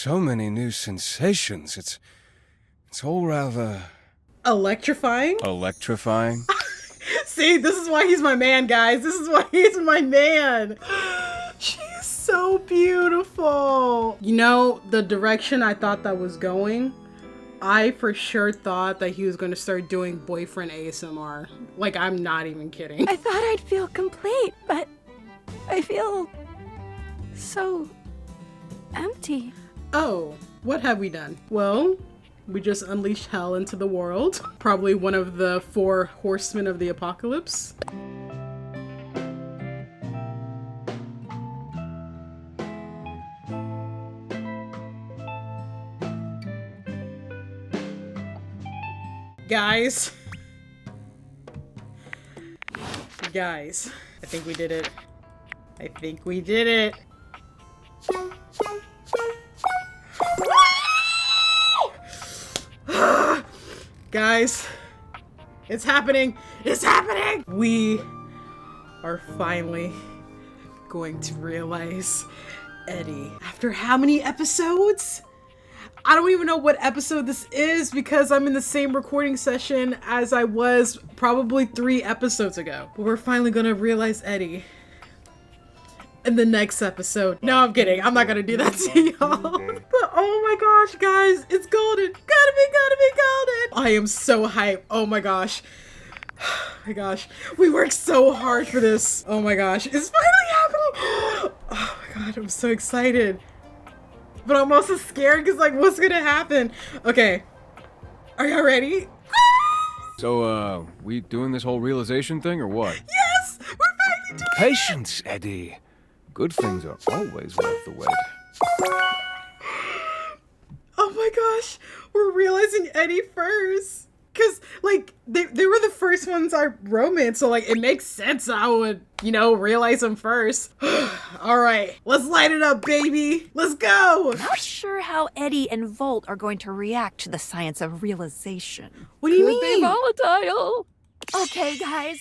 So many new sensations. It's all rather... Electrifying? Electrifying? See, this is why he's my man, guys. This is why he's my man. She's so beautiful. You know, the direction I thought that was going, I for sure thought that he was going to start doing boyfriend ASMR. Like, I'm not even kidding. I thought I'd feel complete, but I feel so empty. Oh, what have we done? Well, we just unleashed hell into the world. Probably one of the 4 horsemen of the apocalypse. Guys, I think we did it. I think we did it. Guys, it's happening. It's happening. We are finally going to realize Eddie. After how many episodes? I don't even know what episode this is because I'm in the same recording session as I was probably 3 episodes ago. But we're finally gonna realize Eddie in the next episode. No, I'm kidding. I'm not gonna do that to y'all. But oh my gosh, guys, it's golden. Gotta be golden. I am so hyped. Oh my gosh. Oh my gosh. We worked so hard for this. Oh my gosh. It's finally happening. Oh my god, I'm so excited. But I'm also scared because, like, what's gonna happen? Okay. Are y'all ready? So, we doing this whole realization thing or what? Yes! We're finally doing it! Patience, Eddie. Good things are always worth the wait. Oh my gosh. We're realizing Eddie first. Because, like, they were the first ones I romance, so, like, it makes sense I would, you know, realize them first. All right, let's light it up, baby. Let's go. Not sure how Eddie and Volt are going to react to the science of realization. What do you Could mean? be volatile. Okay, guys,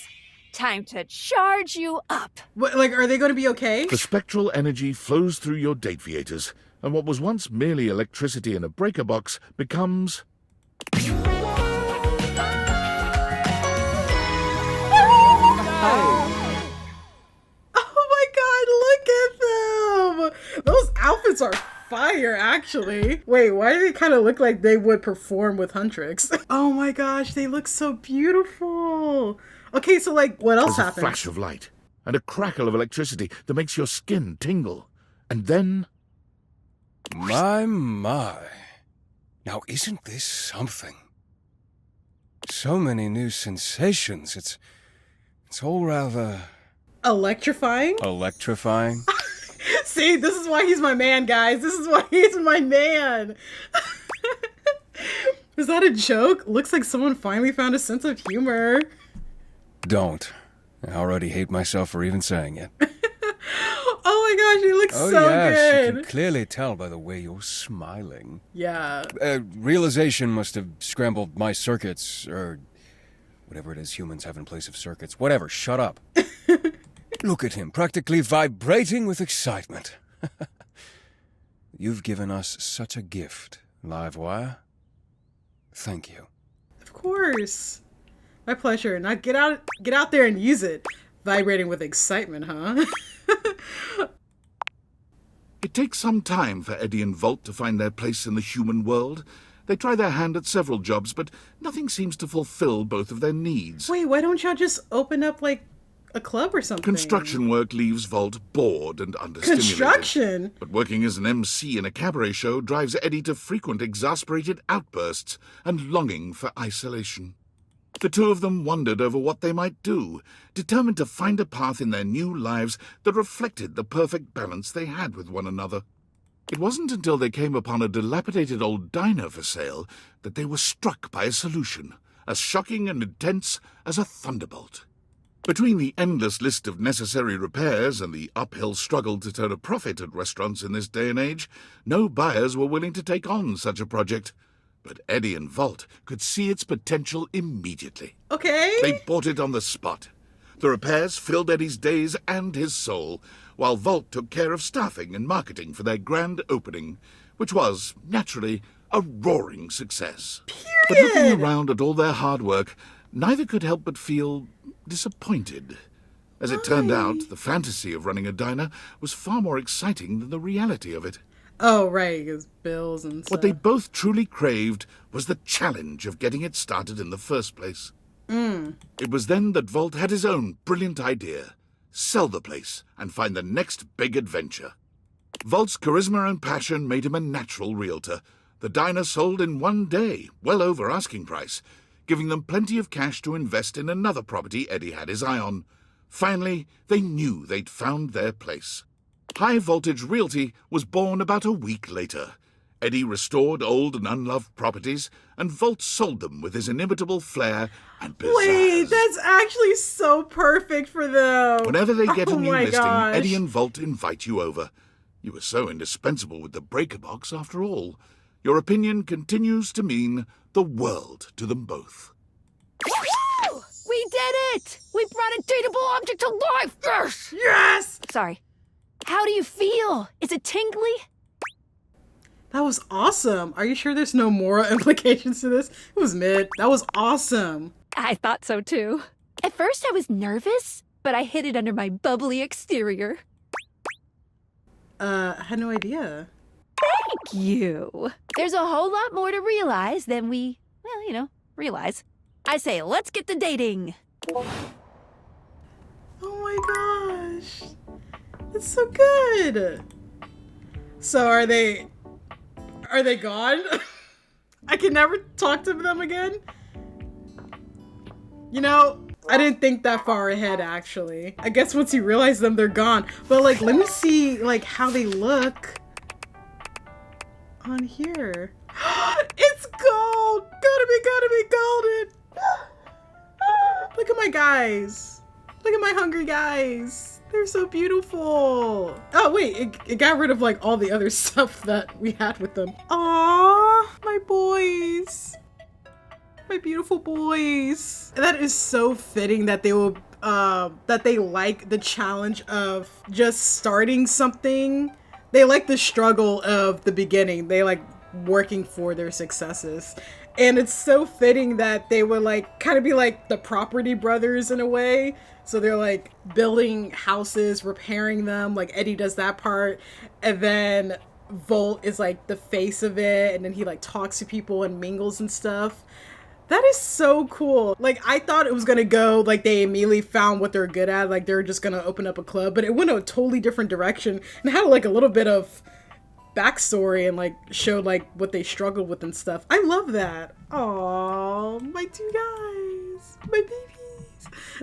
time to charge you up. What, like, are they going to be okay? The spectral energy flows through your dateviators, and what was once merely electricity in a breaker box becomes... Oh my god, look at them! Those outfits are fire, actually. Wait, why do they kind of look like they would perform with Huntrix? Oh my gosh, they look so beautiful. Okay, so, like, what else There's happens? a flash of light and a crackle of electricity that makes your skin tingle. And then... My. Now, isn't this something? So many new sensations. It's all rather... Electrifying? Electrifying? See, this is why he's my man, guys. This is why he's my man. Is that a joke? Looks like someone finally found a sense of humor. Don't. I already hate myself for even saying it. Oh my gosh, you look Oh so yes, good. you can clearly tell by the way you're smiling. Yeah. Realization must have scrambled my circuits, or whatever it is humans have in place of circuits. Whatever, shut up. Look at him, practically vibrating with excitement. You've given us such a gift, Livewire. Thank you. Of course. My pleasure. Now get out there and use it. Vibrating with excitement, huh? It takes some time for Eddie and Volt to find their place in the human world. They try their hand at several jobs, but nothing seems to fulfill both of their needs. Wait, why don't y'all just open up, like, a club or something? Construction work leaves Volt bored and understimulated. Construction? But working as an MC in a cabaret show drives Eddie to frequent exasperated outbursts and longing for isolation. The two of them wondered over what they might do, determined to find a path in their new lives that reflected the perfect balance they had with one another. It wasn't until they came upon a dilapidated old diner for sale that they were struck by a solution, as shocking and intense as a thunderbolt. Between the endless list of necessary repairs and the uphill struggle to turn a profit at restaurants in this day and age, no buyers were willing to take on such a project. But Eddie and Volt could see its potential immediately. Okay. They bought it on the spot. The repairs filled Eddie's days and his soul, while Volt took care of staffing and marketing for their grand opening, which was, naturally, a roaring success. But looking around at all their hard work, neither could help but feel disappointed. As it turned out, the fantasy of running a diner was far more exciting than the reality of it. Oh, right, because bills and stuff. What they both truly craved was the challenge of getting it started in the first place. It was then that Volt had his own brilliant idea. Sell the place and find the next big adventure. Volt's charisma and passion made him a natural realtor. The diner sold in one day, well over asking price, giving them plenty of cash to invest in another property Eddie had his eye on. Finally, they knew they'd found their place. High Voltage Realty was born about a week later. Eddie restored old and unloved properties, and Volt sold them with his inimitable flair and pizzazz. Wait, that's actually so perfect for them. Whenever they get a new my listing, gosh. Eddie and Volt invite you over. You were so indispensable with the breaker box after all. Your opinion continues to mean the world to them both. Woo! We did it! We brought a dateable object to life! Yes! Yes! Sorry. How do you feel? Is it tingly? That was awesome. Are you sure there's no moral implications to this? It was mid. That was awesome. I thought so too. At first I was nervous, but I hid it under my bubbly exterior. I had no idea. Thank you. There's a whole lot more to realize than we, realize. I say, let's get to dating. Oh my gosh. It's so good. So are they gone? I can never talk to them again? You know, I didn't think that far ahead, actually. I guess once you realize them, they're gone. But, like, let me see, like, how they look on here. It's gold! Gotta be golden! Look at my guys. Look at my hungry guys. They're so beautiful. Oh, wait, it got rid of, like, all the other stuff that we had with them. Aww, my boys. My beautiful boys. That is so fitting that they will, that they like the challenge of just starting something. They like the struggle of the beginning. They like working for their successes. And it's so fitting that they would like kind of be like the property brothers in a way. So they're like building houses, repairing them. Like Eddie does that part. And then Volt is like the face of it. And then he like talks to people and mingles and stuff. That is so cool. Like, I thought it was gonna go, like, they immediately found what they're good at. Like, they're just gonna open up a club. But it went a totally different direction. And had, like, a little bit of backstory and, like, showed, like, what they struggled with and stuff. I love that. Aww, my two guys. My babies.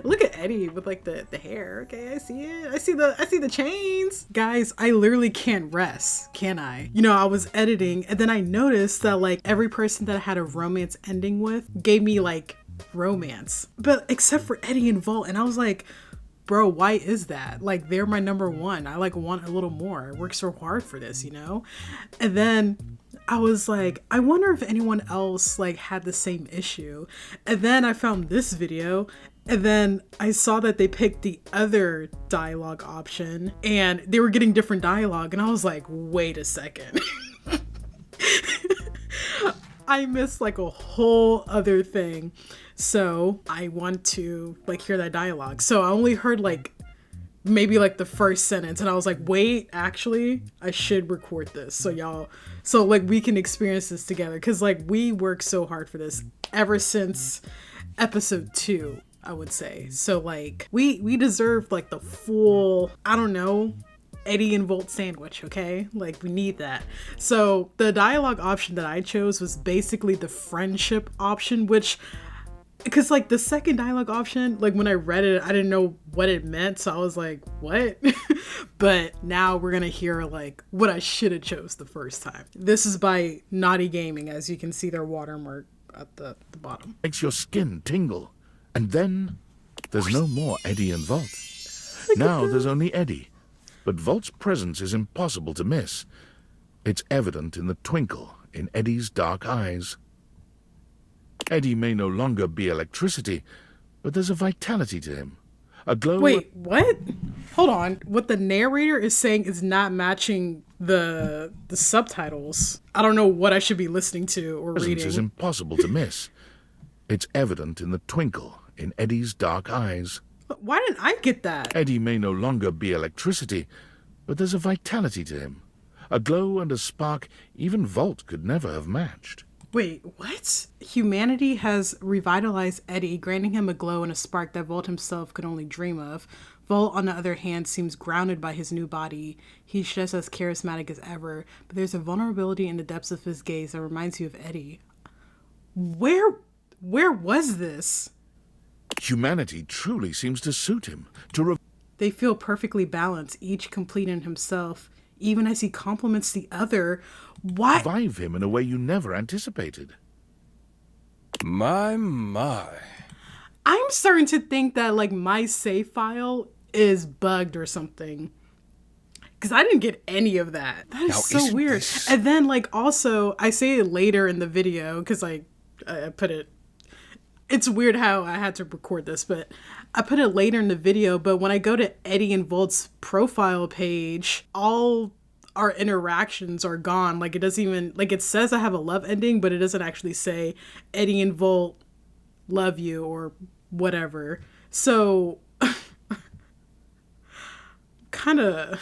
Look at Eddie with, like, the hair. Okay, I see it. I see the chains. Guys, I literally can't rest, can I? You know, I was editing and then I noticed that, like, every person that I had a romance ending with gave me, like, romance. But except for Eddie and Volt. And I was like, bro, why is that? Like, they're my number one. I, like, want a little more. I work so hard for this, you know? And then I was like, I wonder if anyone else, like, had the same issue. And then I found this video. And then I saw that they picked the other dialogue option and they were getting different dialogue. And I was like, wait a second. I missed like a whole other thing. So I want to like hear that dialogue. So I only heard like maybe like the first sentence. And I was like, wait, actually, I should record this. So like we can experience this together. Cause like we worked so hard for this ever since episode 2. I would say. So like we deserve like the full, I don't know, Eddie and Volt sandwich, okay? Like we need that. So the dialogue option that I chose was basically the friendship option, which, because like the second dialogue option, like when I read it, I didn't know what it meant. So I was like, what? But now we're gonna hear like what I should have chose the first time. This is by Naughty Gaming, as you can see their watermark at the bottom. Makes your skin tingle. And then there's no more Eddie and Volt. Now there's only Eddie. But Volt's presence is impossible to miss. It's evident in the twinkle in Eddie's dark eyes. Eddie may no longer be electricity, but there's a vitality to him. A glow. Wait, what? Hold on. What the narrator is saying is not matching the subtitles. I don't know what I should be listening to or Presence is reading. impossible to miss. It's evident in the twinkle in Eddie's dark eyes. Why didn't I get that? Eddie may no longer be electricity, but there's a vitality to him. A glow and a spark even Volt could never have matched. Wait, what? Humanity has revitalized Eddie, granting him a glow and a spark that Volt himself could only dream of. Volt, on the other hand, seems grounded by his new body. He's just as charismatic as ever, but there's a vulnerability in the depths of his gaze that reminds you of Eddie. Where was this? Humanity truly seems to suit him. They feel perfectly balanced, each complete in himself, even as he compliments the other. Why? Revive him in a way you never anticipated. My. I'm starting to think that like my save file is bugged or something. Because I didn't get any of that. That is Now, so isn't weird. this- And then like also, I say it later in the video because I put it. It's weird how I had to record this, but I put it later in the video. But when I go to Eddie and Volt's profile page, all our interactions are gone. Like it doesn't even, like it says I have a love ending, but it doesn't actually say Eddie and Volt love you or whatever. So kind of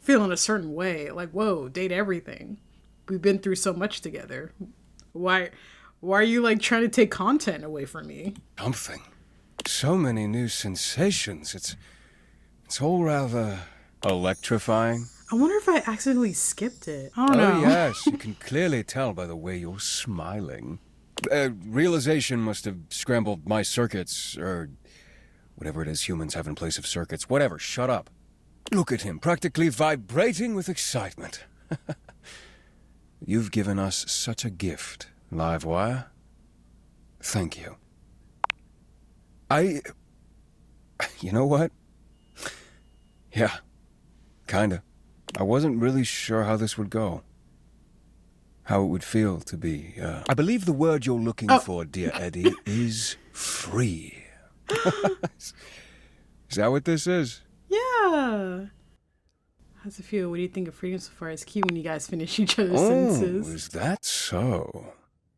feeling a certain way. Like, whoa, date everything. We've been through so much together. Why are you like trying to take content away from me? Something. So many new sensations. It's all rather electrifying. I wonder if I accidentally skipped it. I don't know. Oh, yes, you can clearly tell by the way you're smiling. Realization must have scrambled my circuits, or whatever it is humans have in place of circuits. Whatever, shut up. Look at him, practically vibrating with excitement. You've given us such a gift, Livewire. Thank you. You know what? Yeah, kinda. I wasn't really sure how this would go. How it would feel to be, I believe the word you're looking for, dear Eddie, is free. Is that what this is? Yeah. How's it feel? What do you think of freedom so far? It's cute when you guys finish each other's sentences. Is that so?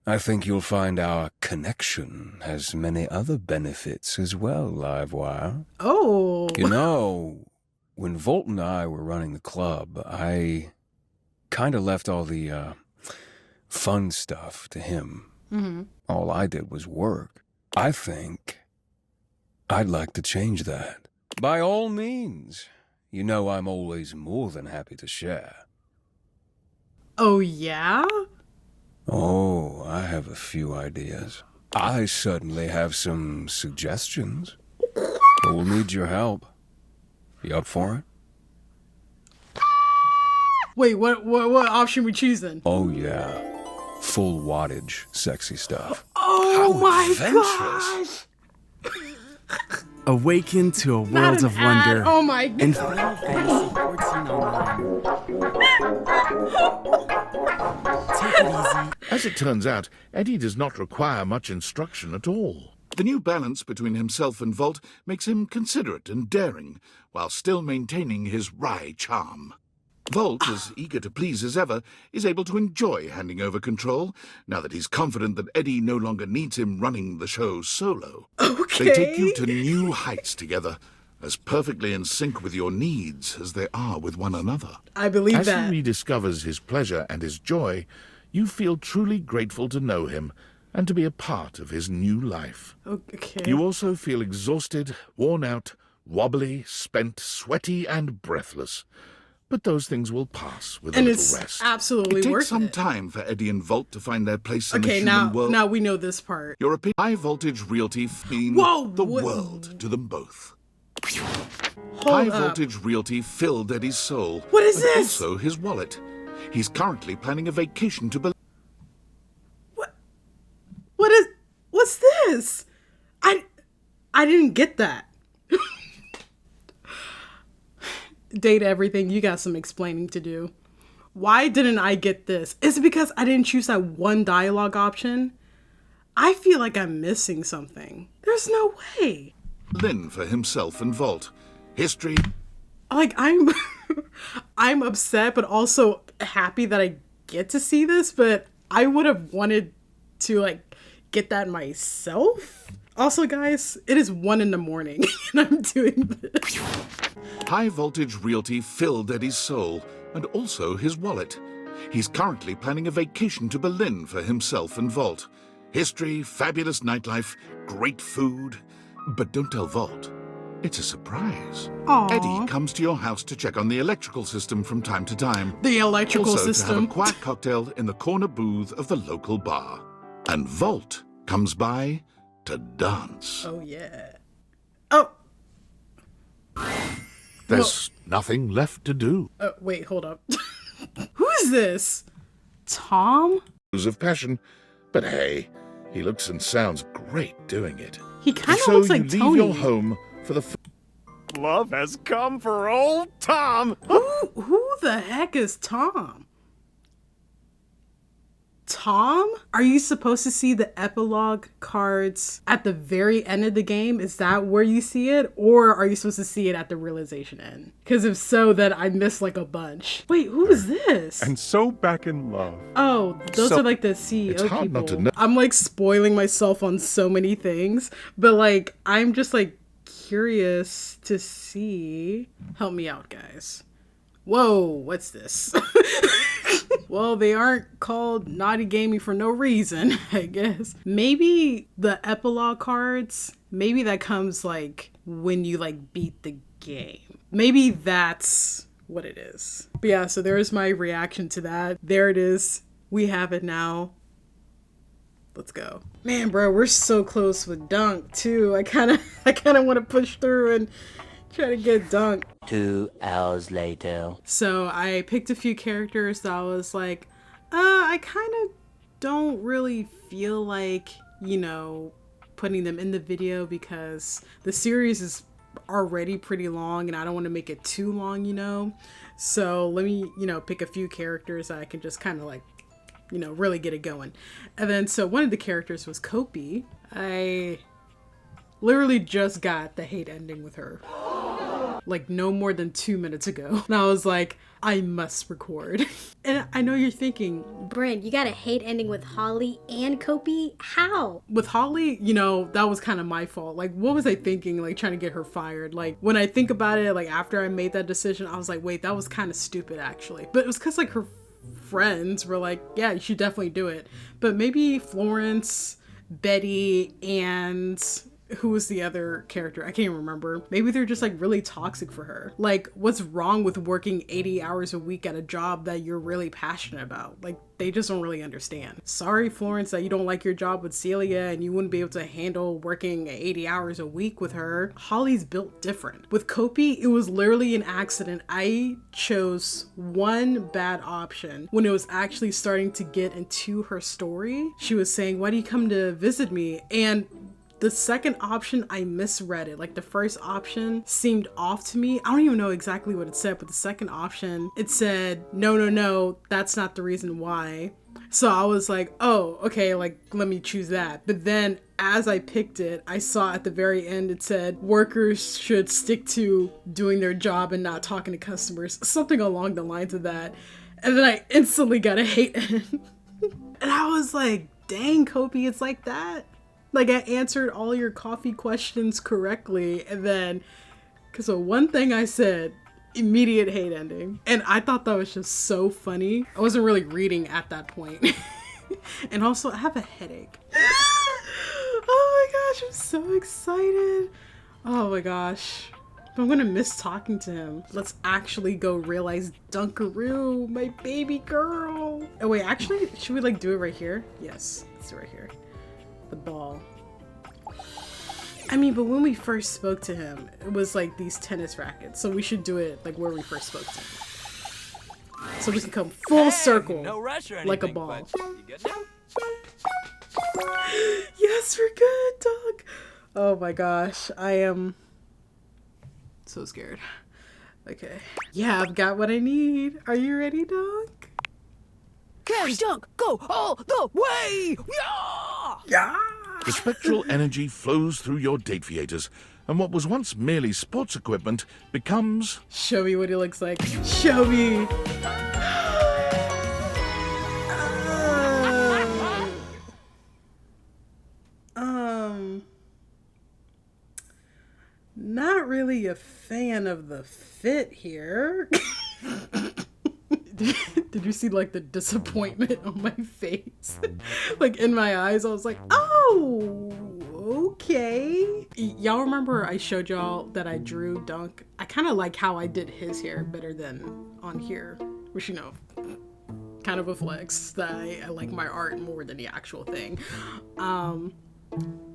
I think you'll find our connection has many other benefits as well, Livewire. Oh. You know, when Volt and I were running the club, I kind of left all the fun stuff to him. Mm-hmm. All I did was work. I think I'd like to change that. By all means. You know I'm always more than happy to share. Oh, yeah? Oh, I have a few ideas. I certainly have some suggestions. But we'll need your help. You up for it? Wait, what option we choosing? Oh, yeah. Full wattage, sexy stuff. Oh How my adventurous. gosh! Awaken to a Not world an of ad. wonder Oh my in god. Final Fantasy 14 Online. Take it easy. As it turns out, Eddie does not require much instruction at all. The new balance between himself and Volt makes him considerate and daring, while still maintaining his wry charm. Volt, as eager to please as ever, is able to enjoy handing over control, now that he's confident that Eddie no longer needs him running the show solo. Okay. They take you to new heights together, as perfectly in sync with your needs as they are with one another. I believe As that. he rediscovers his pleasure and his joy, you feel truly grateful to know him and to be a part of his new life. Okay. You also feel exhausted, worn out, wobbly, spent, sweaty, and breathless. But those things will pass with and a it's little rest. absolutely It takes worth some it. time for Eddie and Volt to find their place in the Okay, human world. now we know this part. Your opinion, high voltage realty mean Whoa, the what- world to them both. Hold High up. voltage realty filled Eddie's soul. What is but this? Also his wallet. He's currently planning a vacation to What's this? I didn't get that. Date everything. You got some explaining to do. Why didn't I get this? Is it because I didn't choose that one dialogue option? I feel like I'm missing something. There's no way. Berlin for himself and Volt. History. Like I'm I'm upset, but also happy that I get to see this, but I would have wanted to, like, get that myself. Also, guys, it is 1 a.m. and I'm doing this. High voltage realty filled Eddie's soul and also his wallet. He's currently planning a vacation to Berlin for himself and Volt. History, fabulous nightlife, great food. But don't tell Volt. It's a surprise. Aww. Eddie comes to your house to check on the electrical system from time to time. The electrical also system. to have a quiet cocktail in the corner booth of the local bar. And Volt comes by to dance. Oh, yeah. Oh. There's nothing left to do. Wait, hold up. Who is this? Tom? Of passion, but hey, he looks and sounds great doing it. He kind of So looks you like leave Tony. your home for the Love has come for old Tom. Who the heck is Tom? Tom? Are you supposed to see the epilogue cards at the very end of the game? Is that where you see it? Or are you supposed to see it at the realization end? Because if so, then I missed like a bunch. Wait, who is this? And so back in love. Oh, those are like the CEO It's hard people. not to know. I'm like spoiling myself on so many things, but like I'm just like curious to see. Help me out, guys. Whoa, what's this? Well, they aren't called Naughty Gaming for no reason, I guess. Maybe the epilogue cards, maybe that comes like when you like beat the game. Maybe that's what it is. But yeah, so there's my reaction to that. There it is. We have it now. Let's go. Man, bro, we're so close with Dunk too. I kind of want to push through and try to get Dunk. 2 hours later. So I picked a few characters that I was like, I kind of don't really feel like, you know, putting them in the video because the series is already pretty long and I don't want to make it too long, you know. So let me, you know, pick a few characters that I can just kind of like, you know, really get it going. And then so one of the characters was Kopi. I literally just got the hate ending with her. Like no more than 2 minutes ago. And I was like, I must record. And I know you're thinking, Bryn, you got a hate ending with Holly and Kopi? How? with Holly, you know, that was kind of my fault. Like, what was I thinking? Like, trying to get her fired. Like, when I think about it, like, after I made that decision, I was like, wait, that was kind of stupid, actually. But it was because, like, her friends were like, yeah, you should definitely do it. But maybe Florence, Betty, and who was the other character? I can't even remember. Maybe they're just like really toxic for her. Like, what's wrong with working 80 hours a week at a job that you're really passionate about? Like, they just don't really understand. Sorry, Florence, that you don't like your job with Celia and you wouldn't be able to handle working 80 hours a week with her. Holly's built different. With Kopi, it was literally an accident. I chose one bad option when it was actually starting to get into her story. She was saying, why do you come to visit me? And the second option, I misread it. Like the first option seemed off to me. I don't even know exactly what it said, but the second option, it said, no, that's not the reason why. So I was like, oh, okay, like, let me choose that. But then as I picked it, I saw at the very end, it said, workers should stick to doing their job and not talking to customers. Something along the lines of that. And then I instantly got a hate end. And I was like, dang, Kopi, it's like that. Like, I answered all your coffee questions correctly, and then, because of one thing I said, immediate hate ending. And I thought that was just so funny. I wasn't really reading at that point. And also, I have a headache. Oh my gosh, I'm so excited. Oh my gosh. I'm gonna miss talking to him. Let's actually go realize Dunkaroo, my baby girl. Oh wait, actually, should we like do it right here? Yes, let's do it right here. The ball. I mean, but when we first spoke to him, it was like these tennis rackets. So we should do it like where we first spoke to him. So we can come full circle, no rush or anything, like a ball. but you get it? Yes, we're good, dog. Oh my gosh, I am so scared. Okay. Yeah, I've got what I need. Are you ready, dog? Carry Dunk, go all the way! Yeah! Yeah! The spectral energy flows through your date theaters, and what was once merely sports equipment becomes... Show me what he looks like. Show me. Not really a fan of the fit here. Did you see like the disappointment on my face? Like in my eyes, I was like, oh, okay. Y'all remember I showed y'all that I drew Dunk? I kind of like how I did his hair better than on here, which, you know, kind of a flex that I like my art more than the actual thing.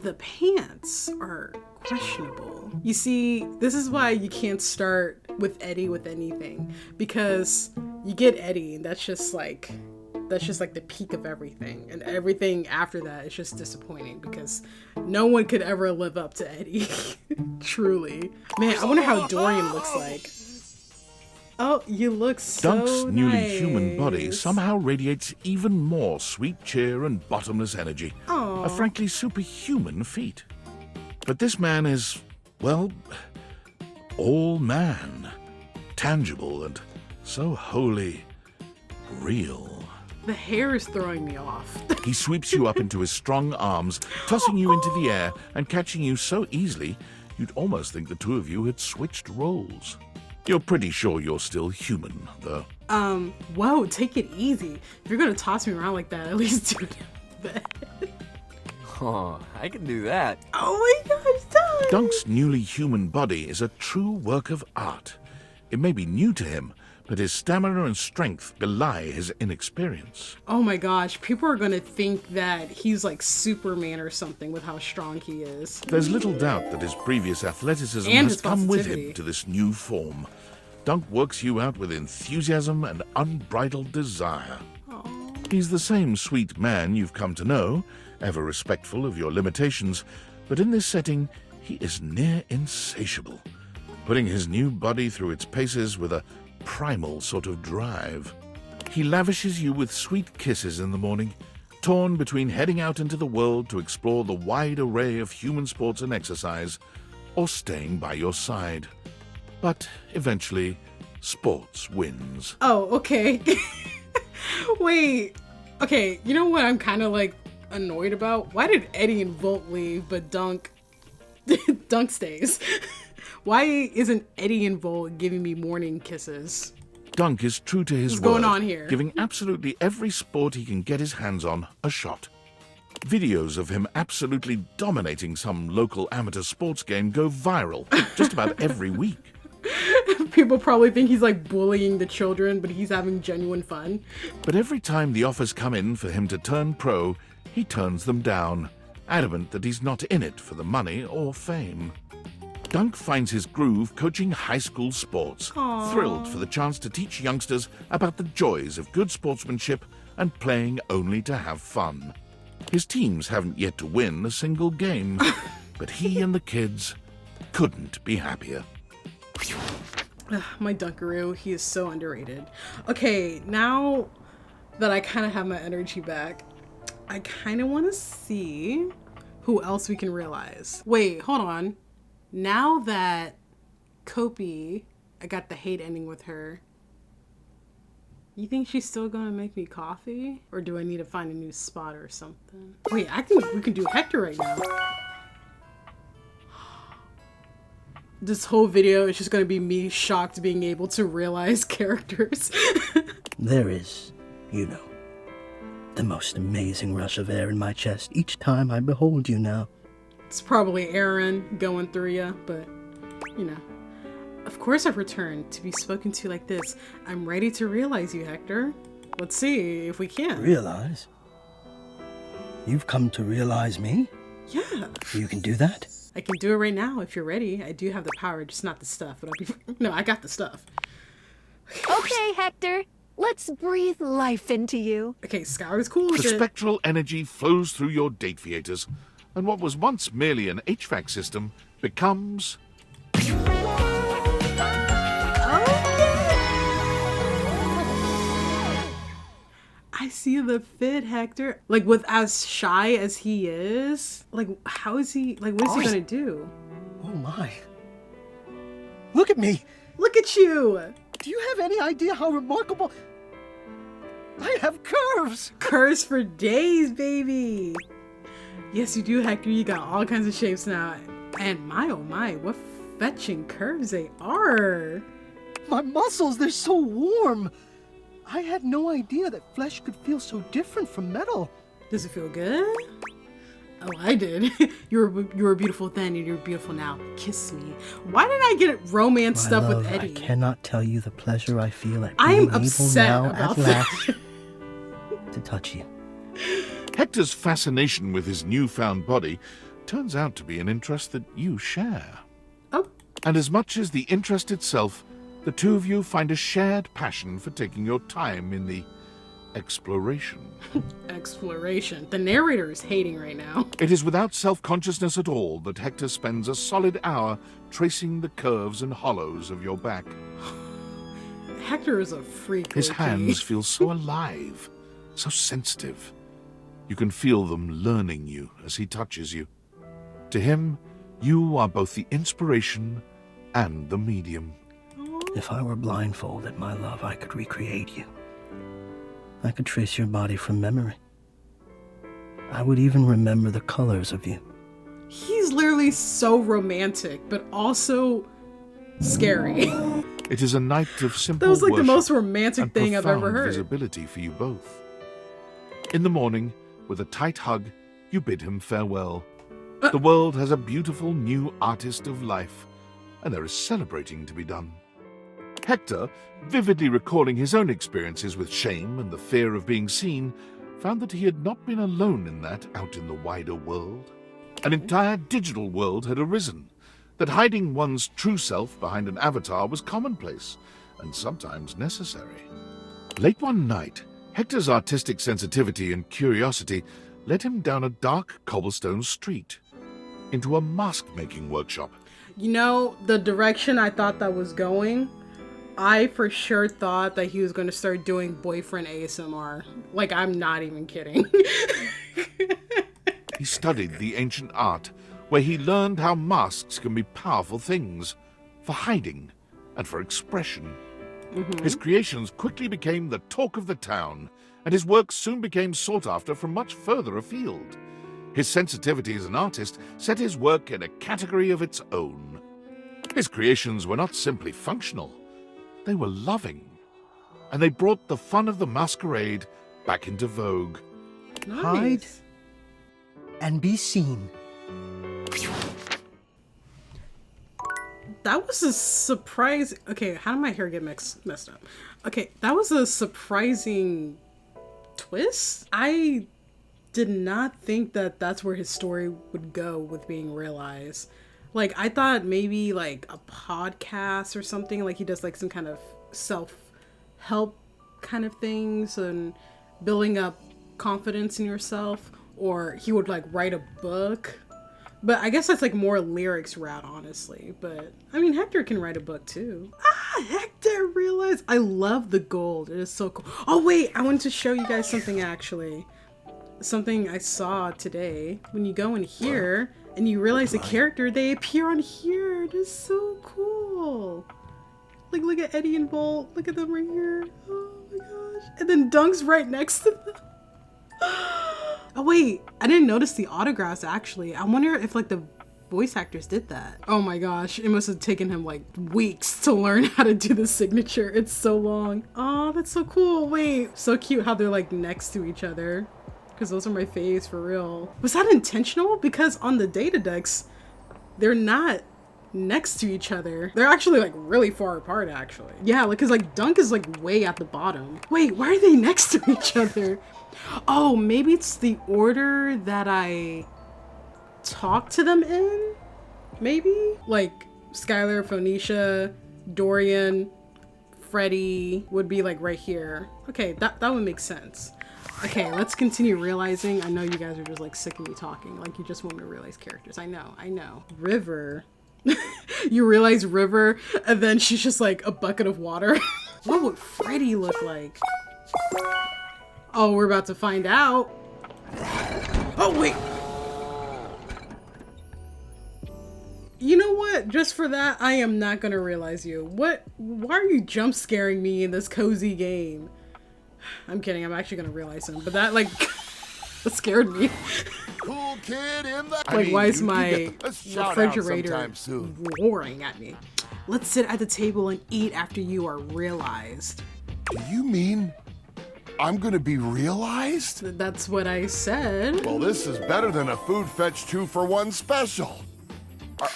The pants are questionable. You see, this is why you can't start with Eddie with anything, because you get Eddie and that's just like the peak of everything, and everything after that is just disappointing because no one could ever live up to Eddie. Truly. Man, I wonder how Dorian looks like. Oh, you look so Dunk's newly nice. human body somehow radiates even more sweet cheer and bottomless energy. Aww. A frankly superhuman feat. But this man is, well, all man. Tangible and so wholly real. The hair is throwing me off. He sweeps you up into his strong arms, tossing you into the air and catching you so easily, you'd almost think the two of you had switched roles. You're pretty sure you're still human, though. Whoa, take it easy. If you're gonna toss me around like that, at least do it in bed. Oh, I can do that. Oh my gosh, Dunk! Dunk's newly human body is a true work of art. It may be new to him, but his stamina and strength belie his inexperience. Oh my gosh, people are gonna think that he's like Superman or something with how strong he is. There's little doubt that his previous athleticism And has his come with positivity. him to this new form. Dunk works you out with enthusiasm and unbridled desire. Aww. He's the same sweet man you've come to know, ever respectful of your limitations, but in this setting, he is near insatiable, putting his new body through its paces with a primal sort of drive. He lavishes you with sweet kisses in the morning, torn between heading out into the world to explore the wide array of human sports and exercise, or staying by your side. But eventually, sports wins. Oh, okay. Wait. Okay, you know what I'm kind of like annoyed about? Why did Eddie and Volt leave, but Dunk stays? Why isn't Eddie and Volt giving me morning kisses? Dunk is true to his What's word, going on here? giving absolutely every sport he can get his hands on a shot. Videos of him absolutely dominating some local amateur sports game go viral just about every week. People probably think he's like bullying the children, but he's having genuine fun. But every time the offers come in for him to turn pro, he turns them down, adamant that he's not in it for the money or fame. Dunk finds his groove coaching high school sports, Aww. thrilled for the chance to teach youngsters about the joys of good sportsmanship and playing only to have fun. His teams haven't yet to win a single game, but he and the kids couldn't be happier. My Dunkaroo, he is so underrated. Okay, now that I kind of have my energy back, I kind of want to see who else we can realize. Wait, hold on. Now that Kopi, I got the hate ending with her, you think she's still gonna make me coffee? Or do I need to find a new spot or something? Wait, I think we can do Hector right now. This whole video is just gonna be me shocked being able to realize characters. There is, you know, the most amazing rush of air in my chest each time I behold you now. It's probably Aaron going through ya, but, you know. Of course I've returned to be spoken to like this. I'm ready to realize you, Hector. Let's see if we can. Realize? You've come to realize me? Yeah. You can do that? I can do it right now if you're ready. I do have the power, just not the stuff. But I'll be... No, I got the stuff. Okay, Hector. Let's breathe life into you. Okay, Scour is cool with The it. spectral energy flows through your date theaters, and what was once merely an HVAC system becomes... I see the fit, Hector. Like, with as shy as he is, like, how is he, like, what is he gonna do? Oh my. Look at me! Look at you! Do you have any idea how remarkable... I have curves! Curves for days, baby! Yes, you do, Hector. You got all kinds of shapes now. And my oh my, what fetching curves they are! My muscles, they're so warm! I had no idea that flesh could feel so different from metal. Does it feel good? Oh, I did. you were beautiful then and you're beautiful now. Kiss me. Why did I get romance My stuff love, with Eddie? I cannot tell you the pleasure I feel at I being am able upset now about at that. last to touch you. Hector's fascination with his newfound body turns out to be an interest that you share. Oh. And as much as the interest itself, the two of you find a shared passion for taking your time in the exploration. Exploration. The narrator is hating right now. It is without self-consciousness at all that Hector spends a solid hour tracing the curves and hollows of your back. Hector is a freak. His low-key. hands feel so alive, so sensitive. You can feel them learning you as he touches you. To him, you are both the inspiration and the medium. If I were blindfolded, my love, I could recreate you. I could trace your body from memory. I would even remember the colors of you. He's literally so romantic, but also scary. It is a night of simple That was like the worship most romantic and thing I've ever profound heard. visibility for you both. In the morning, with a tight hug, you bid him farewell. The world has a beautiful new artist of life, and there is celebrating to be done. Hector, vividly recalling his own experiences with shame and the fear of being seen, found that he had not been alone in that out in the wider world. An entire digital world had arisen, that hiding one's true self behind an avatar was commonplace, and sometimes necessary. Late one night, Hector's artistic sensitivity and curiosity led him down a dark cobblestone street, into a mask-making workshop. You know, the direction I thought that was going, I for sure thought that he was going to start doing boyfriend ASMR. Like, I'm not even kidding. He studied the ancient art, where he learned how masks can be powerful things, for hiding and for expression. His creations quickly became the talk of the town, and his work soon became sought after from much further afield. His sensitivity as an artist set his work in a category of its own. His creations were not simply functional, they were loving, and they brought the fun of the masquerade back into vogue. Hide and be seen. That was a surprise. Okay, how did my hair get messed up? Okay, that was a surprising twist. I did not think that that's where his story would go with being realized. Like, I thought maybe like a podcast or something, like he does like some kind of self-help kind of things and building up confidence in yourself, or he would like write a book. But I guess that's like more lyrics route, honestly. But I mean, Hector can write a book too. Hector realized. I love the gold. It is so cool. Oh wait, I wanted to show you guys something actually. Something I saw today. When you go in here and you realize the character, they appear on here. It is so cool. Like, look at Eddie and Bolt. Look at them right here. Oh my gosh. And then Dunk's right next to them. Oh wait, I didn't notice the autographs actually. I wonder if like the voice actors did that. Oh my gosh, it must have taken him like weeks to learn how to do the signature. It's so long. Oh, that's so cool. Wait, so cute how they're like next to each other. Because those are my faves for real. Was that intentional? Because on the data decks, they're not next to each other. They're actually like really far apart actually. Yeah, like, cause like Dunk is like way at the bottom. Wait, why are they next to each other? Oh, maybe it's the order that I talk to them in? Maybe? Like Skylar, Phoenicia, Dorian, Freddy would be like right here. Okay, that would make sense. Okay, let's continue realizing. I know you guys are just like sick of me talking. Like you just want me to realize characters. I know. River. You realize River, and then she's just like a bucket of water. What would Freddy look like? Oh, we're about to find out. Oh, wait. You know what? Just for that, I am not gonna realize you. What? Why are you jump scaring me in this cozy game? I'm kidding. I'm actually gonna realize him. But that, like, that scared me. Cool kid in the... Like, why is my refrigerator sometime soon. roaring at me? Let's sit at the table and eat after you are realized. Do you mean I'm gonna be realized? That's what I said. Well, this is better than a food fetch 2-for-1 special.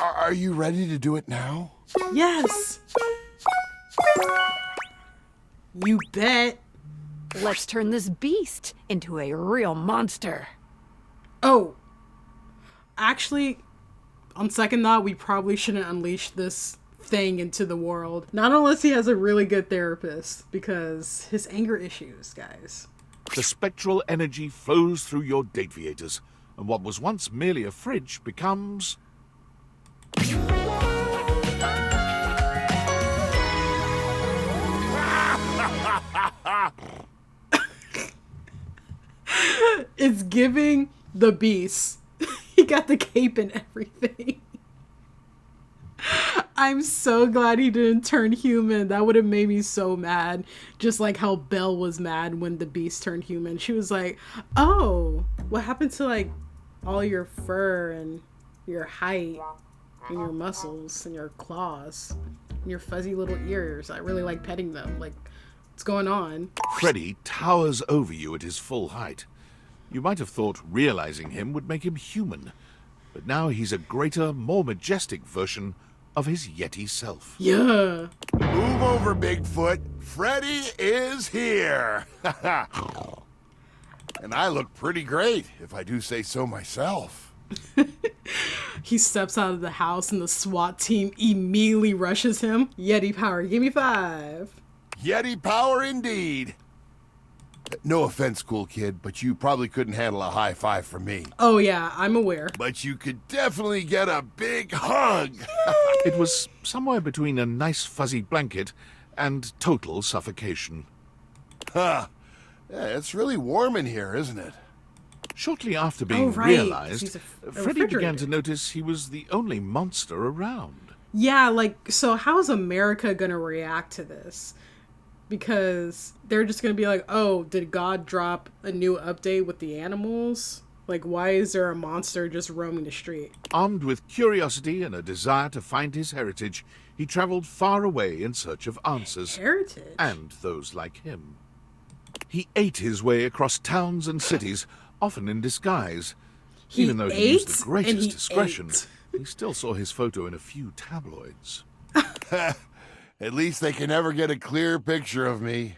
Are you ready to do it now? Yes. You bet. Let's turn this beast into a real monster. Oh. Actually, on second thought, we probably shouldn't unleash this thing into the world. Not unless he has a really good therapist, because his anger issues, guys. The spectral energy flows through your deviators, and what was once merely a fridge becomes... It's giving the beast. He got the cape and everything. I'm so glad he didn't turn human. That would have made me so mad. Just like how Belle was mad when the beast turned human. She was like, oh, what happened to like all your fur and your height and your muscles and your claws and your fuzzy little ears? I really like petting them. Like, what's going on? Freddy towers over you at his full height. You might have thought realizing him would make him human, but now he's a greater, more majestic version of his Yeti self. Yeah. Move over, Bigfoot. Freddy is here. And I look pretty great, if I do say so myself. He steps out of the house and the SWAT team immediately rushes him. Yeti power, give me 5. Yeti power indeed. No offense, cool kid, but you probably couldn't handle a high five from me. Oh yeah, I'm aware. But you could definitely get a big hug. It was somewhere between a nice fuzzy blanket and total suffocation. Huh. Yeah, it's really warm in here, isn't it? Shortly after being realized, Freddy began to notice he was the only monster around. Yeah, like, so how is America gonna react to this? Because they're just gonna be like, oh, did God drop a new update with the animals? Like, why is there a monster just roaming the street? Armed with curiosity and a desire to find his heritage, he traveled far away in search of answers. Heritage? And those like him. He ate his way across towns and cities, often in disguise. Even though he used the greatest discretion, he still saw his photo in a few tabloids. At least they can never get a clear picture of me.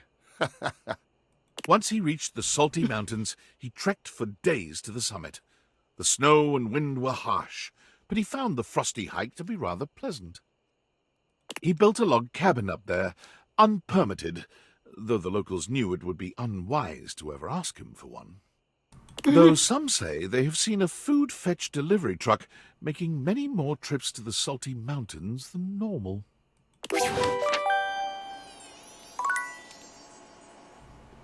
Once he reached the salty mountains, he trekked for days to the summit. The snow and wind were harsh, but he found the frosty hike to be rather pleasant. He built a log cabin up there, unpermitted, though the locals knew it would be unwise to ever ask him for one. Though some say they have seen a food fetch delivery truck making many more trips to the salty mountains than normal.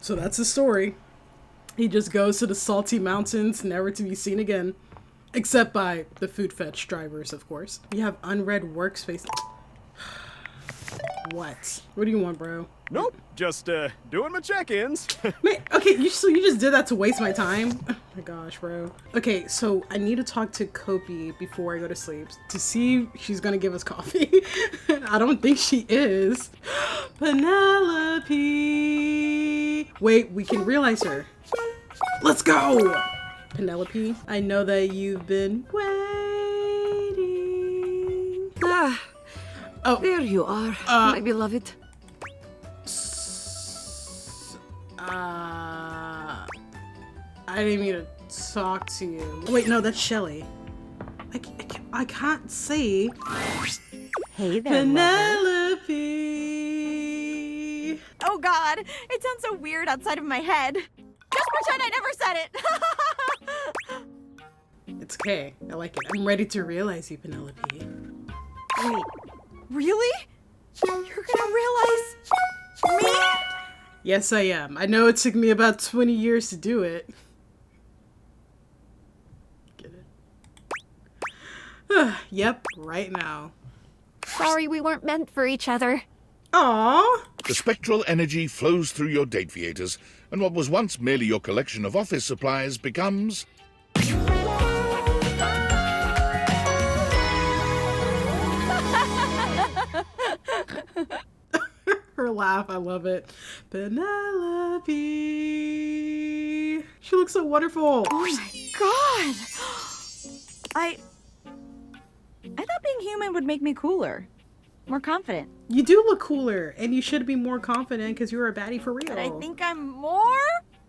So that's the story. He just goes to the salty mountains, never to be seen again. Except by the food fetch drivers, of course. You have unread workspace. What? What do you want, bro? Nope, just doing my check-ins. Man, okay, so you just did that to waste my time? Oh my gosh, bro. Okay, so I need to talk to Kopi before I go to sleep to see if she's gonna give us coffee. I don't think she is. Penelope! Wait, we can realize her. Let's go! Penelope, I know that you've been waiting. Ah, oh, there you are, my beloved. I didn't mean to talk to you. Wait, no, that's Shelly. I can't say. Hey there, Penelope. Oh God, it sounds so weird outside of my head. Just pretend I never said it. It's okay. I like it. I'm ready to realize you, Penelope. Wait, really? You're gonna realize me? Yes, I am. I know it took me about 20 years to do it. Get it? Yep, right now. Sorry we weren't meant for each other. Aww. The spectral energy flows through your date theaters, and what was once merely your collection of office supplies becomes... Her laugh, I love it. Penelope. She looks so wonderful. Oh my god! I thought being human would make me cooler. More confident. You do look cooler, and you should be more confident because you're a baddie for real. But I think I'm more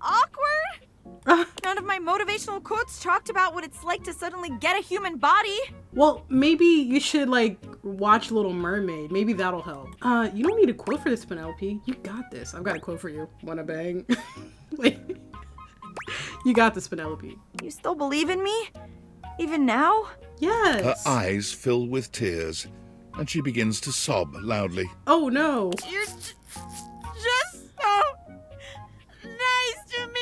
awkward? None of my motivational quotes talked about what it's like to suddenly get a human body. Well, maybe you should, like, watch Little Mermaid. Maybe that'll help. You don't need a quote for this, Penelope. You got this. I've got a quote for you. Wanna bang? Like, you got this, Penelope. You still believe in me? Even now? Yes. Her eyes fill with tears, and she begins to sob loudly. Oh, no. You're just so nice to me.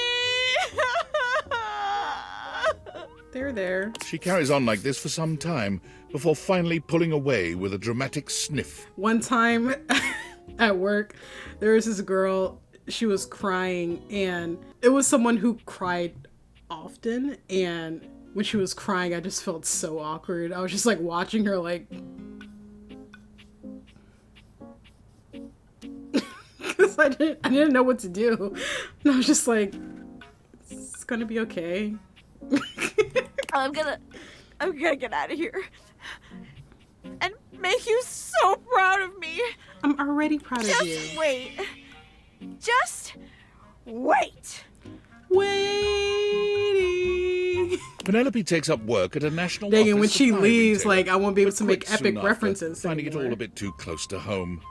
There. She carries on like this for some time, before finally pulling away with a dramatic sniff. One time at work, there was this girl, she was crying, and it was someone who cried often, and when she was crying, I just felt so awkward. I was just like watching her like... Because I didn't know what to do. And I was just like, it's gonna be okay. I'm gonna get out of here and make you so proud of me. I'm already proud of you. Just wait. Waiting. Penelope takes up work at a national Dang it, office when she supply leaves, retailer, like, I won't be able but to make quits soon epic after, references finding it anymore. all a bit too close to home.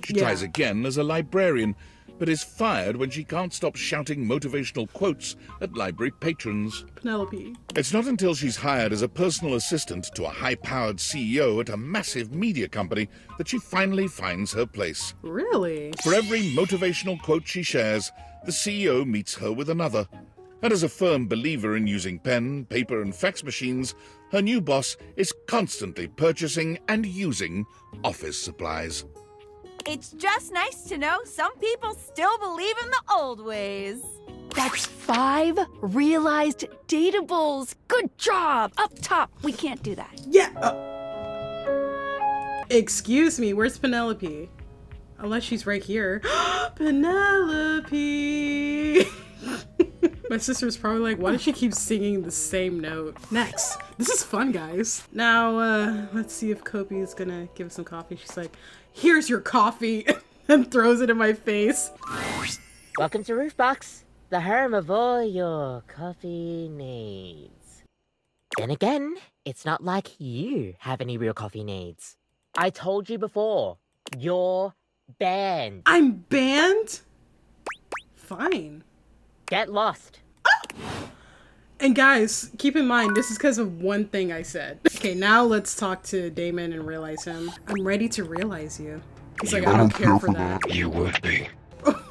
She Yeah. tries again as a librarian, but is fired when she can't stop shouting motivational quotes at library patrons. Penelope. It's not until she's hired as a personal assistant to a high-powered CEO at a massive media company that she finally finds her place. Really? For every motivational quote she shares, the CEO meets her with another. And as a firm believer in using pen, paper, and fax machines, her new boss is constantly purchasing and using office supplies. It's just nice to know some people still believe in the old ways. That's 5 realized datables. Good job. Up top. We can't do that. Yeah. Excuse me, where's Penelope? Unless she's right here. Penelope. My sister's probably like, why does she keep singing the same note? Next. This is fun, guys. Now, let's see if Kopi's gonna give us some coffee. She's like, here's your coffee, and throws it in my face. Welcome to Roofbox, the home of all your coffee needs. Then again, it's not like you have any real coffee needs. I told you before, you're banned. I'm banned? Fine. Get lost. And guys, keep in mind, this is because of one thing I said. Okay, now let's talk to Damon and realize him. I'm ready to realize you. He's like, I don't care for that. You would be.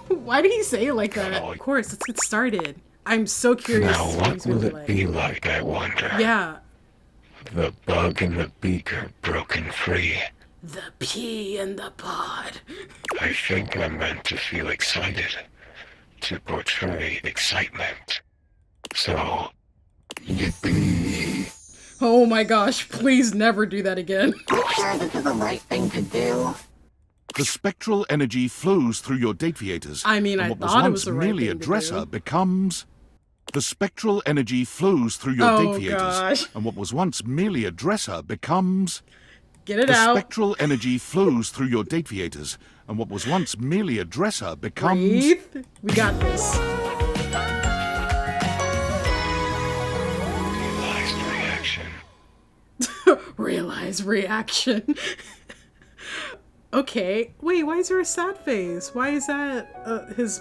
Why did he say it like that? Of course, let's get started. I'm so curious. Now what will it be like, I wonder? Yeah. The bug in the beaker broken free. The pea in the pod. I think I'm meant to feel excited. To portray excitement. So, yippee. Oh my gosh, please never do that again. You sure this is the right thing to do? The spectral energy flows through your date theaters. I mean, I thought it was the right merely a thing to dresser do. becomes... The spectral energy flows through your Oh, date theaters, gosh. and what was once merely a dresser becomes... Get it the out. spectral energy flows through your date theaters, and what was once merely a dresser becomes... Breathe. We got this. Realize reaction. Okay. Wait, why is there a sad face? Why is that his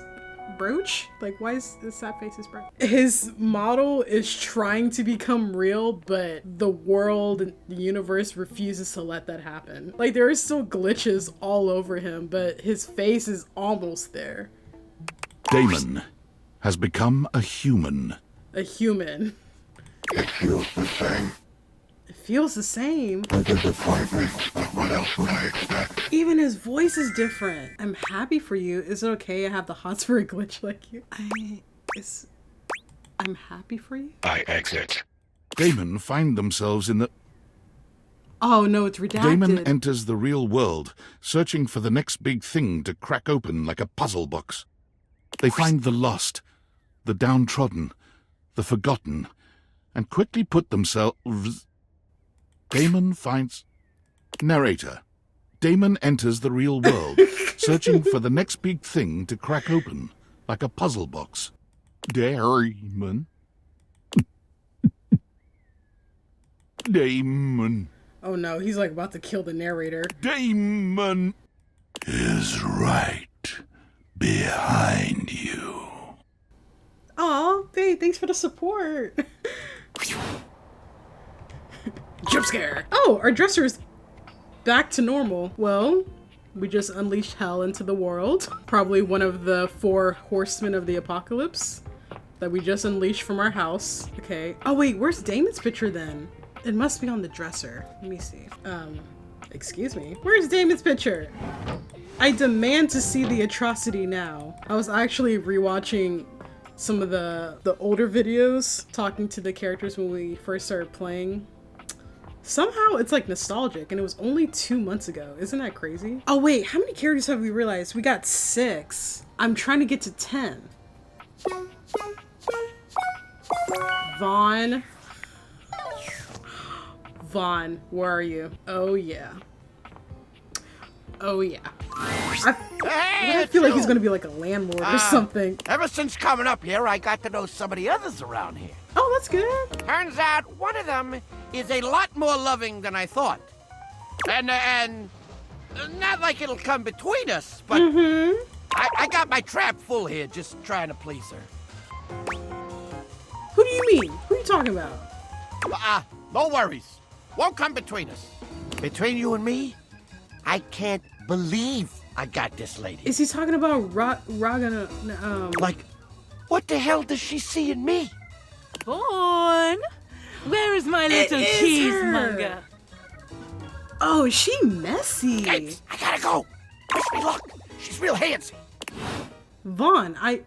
brooch? Like, why is the sad face his brooch? His model is trying to become real, but the world and the universe refuses to let that happen. Like, there are still glitches all over him, but his face is almost there. Damon has become a human. A human. It feels the same. It feels the same. A disappointment, but what else would I expect? Even his voice is different. I'm happy for you. Is it okay I have the hots for a glitch like you? I'm happy for you? I exit. Damon find themselves in the... Oh no, it's redacted. Damon enters the real world, searching for the next big thing to crack open like a puzzle box. They find the lost, the downtrodden, the forgotten, and quickly put themselves... Damon finds... Narrator. Damon enters the real world, searching for the next big thing to crack open, like a puzzle box. Damon. Damon. Oh no, he's like about to kill the narrator. Damon is right behind you. Aw, babe, thanks for the support. Jump scare. Oh, our dresser's back to normal. Well, we just unleashed hell into the world. Probably one of the 4 horsemen of the apocalypse that we just unleashed from our house. Okay. Oh wait, where's Damon's picture then? It must be on the dresser. Let me see. Excuse me. Where's Damon's picture? I demand to see the atrocity now. I was actually rewatching some of the older videos, talking to the characters when we first started playing. Somehow it's like nostalgic, and it was only 2 months ago. Isn't that crazy? Oh wait, how many characters have we realized? We got 6. I'm trying to get to 10. Vaughn, where are you? Oh yeah. Oh yeah. I feel like he's gonna be like a landlord or something. Ever since coming up here, I got to know some of the others around here. Oh, that's good. Turns out one of them is a lot more loving than I thought. And not like it'll come between us, but I got my trap full here just trying to please her. Who do you mean? Who are you talking about? No worries. Won't come between us. Between you and me, I can't believe I got this lady. Is he talking about Ragana? Like, what the hell does she see in me? Vaughn, where is my little cheesemonger? Oh, is she messy? Hey, I gotta go. Wish me luck. She's real handsy. Vaughn, I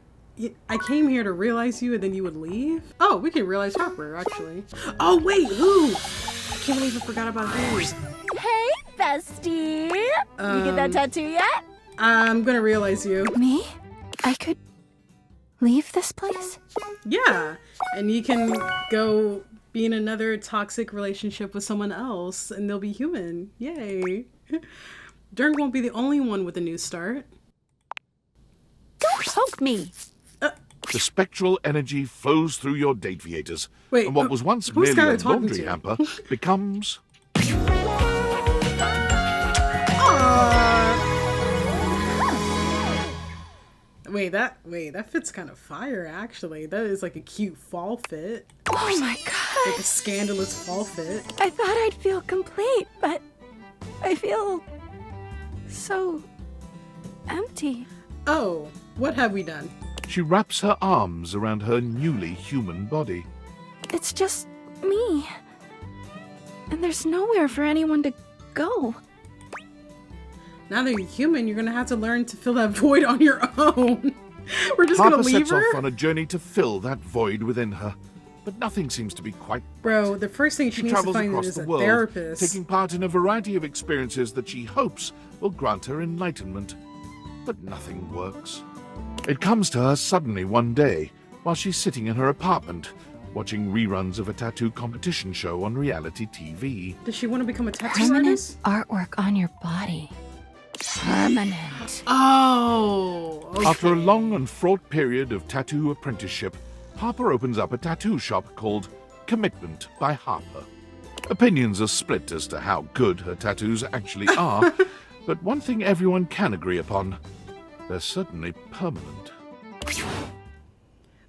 came here to realize you and then you would leave? Oh, we can realize Harper, actually. Oh, wait, who? I can't believe I forgot about who. Hey, bestie. You get that tattoo yet? I'm gonna realize you. Me? I could leave this place? Yeah, and you can go be in another toxic relationship with someone else and they'll be human. Yay. Dirk won't be the only one with a new start. Don't poke me. The spectral energy flows through your deviators, Wait, and what was once merely a laundry hamper becomes... Wait, that fit's kind of fire, actually. That is like a cute fall fit. Oh my god. Like a scandalous fall fit. I thought I'd feel complete, but I feel so empty. Oh, what have we done? She wraps her arms around her newly human body. It's just me. And there's nowhere for anyone to go. Now that you're human, you're gonna have to learn to fill that void on your own. We're just Harper gonna leave sets her? off on a journey to fill that void within her, but nothing seems to be quite... Bro, the first thing she needs to travels find across is the a world, therapist. taking part in a variety of experiences that she hopes will grant her enlightenment. But nothing works. It comes to her suddenly one day, while she's sitting in her apartment, watching reruns of a tattoo competition show on reality TV. Does she want to become a tattoo Permanent artist? artwork on your body. Permanent. Oh, okay. After a long and fraught period of tattoo apprenticeship, Harper opens up a tattoo shop called Commitment by Harper. Opinions are split as to how good her tattoos actually are, but one thing everyone can agree upon: they're certainly permanent.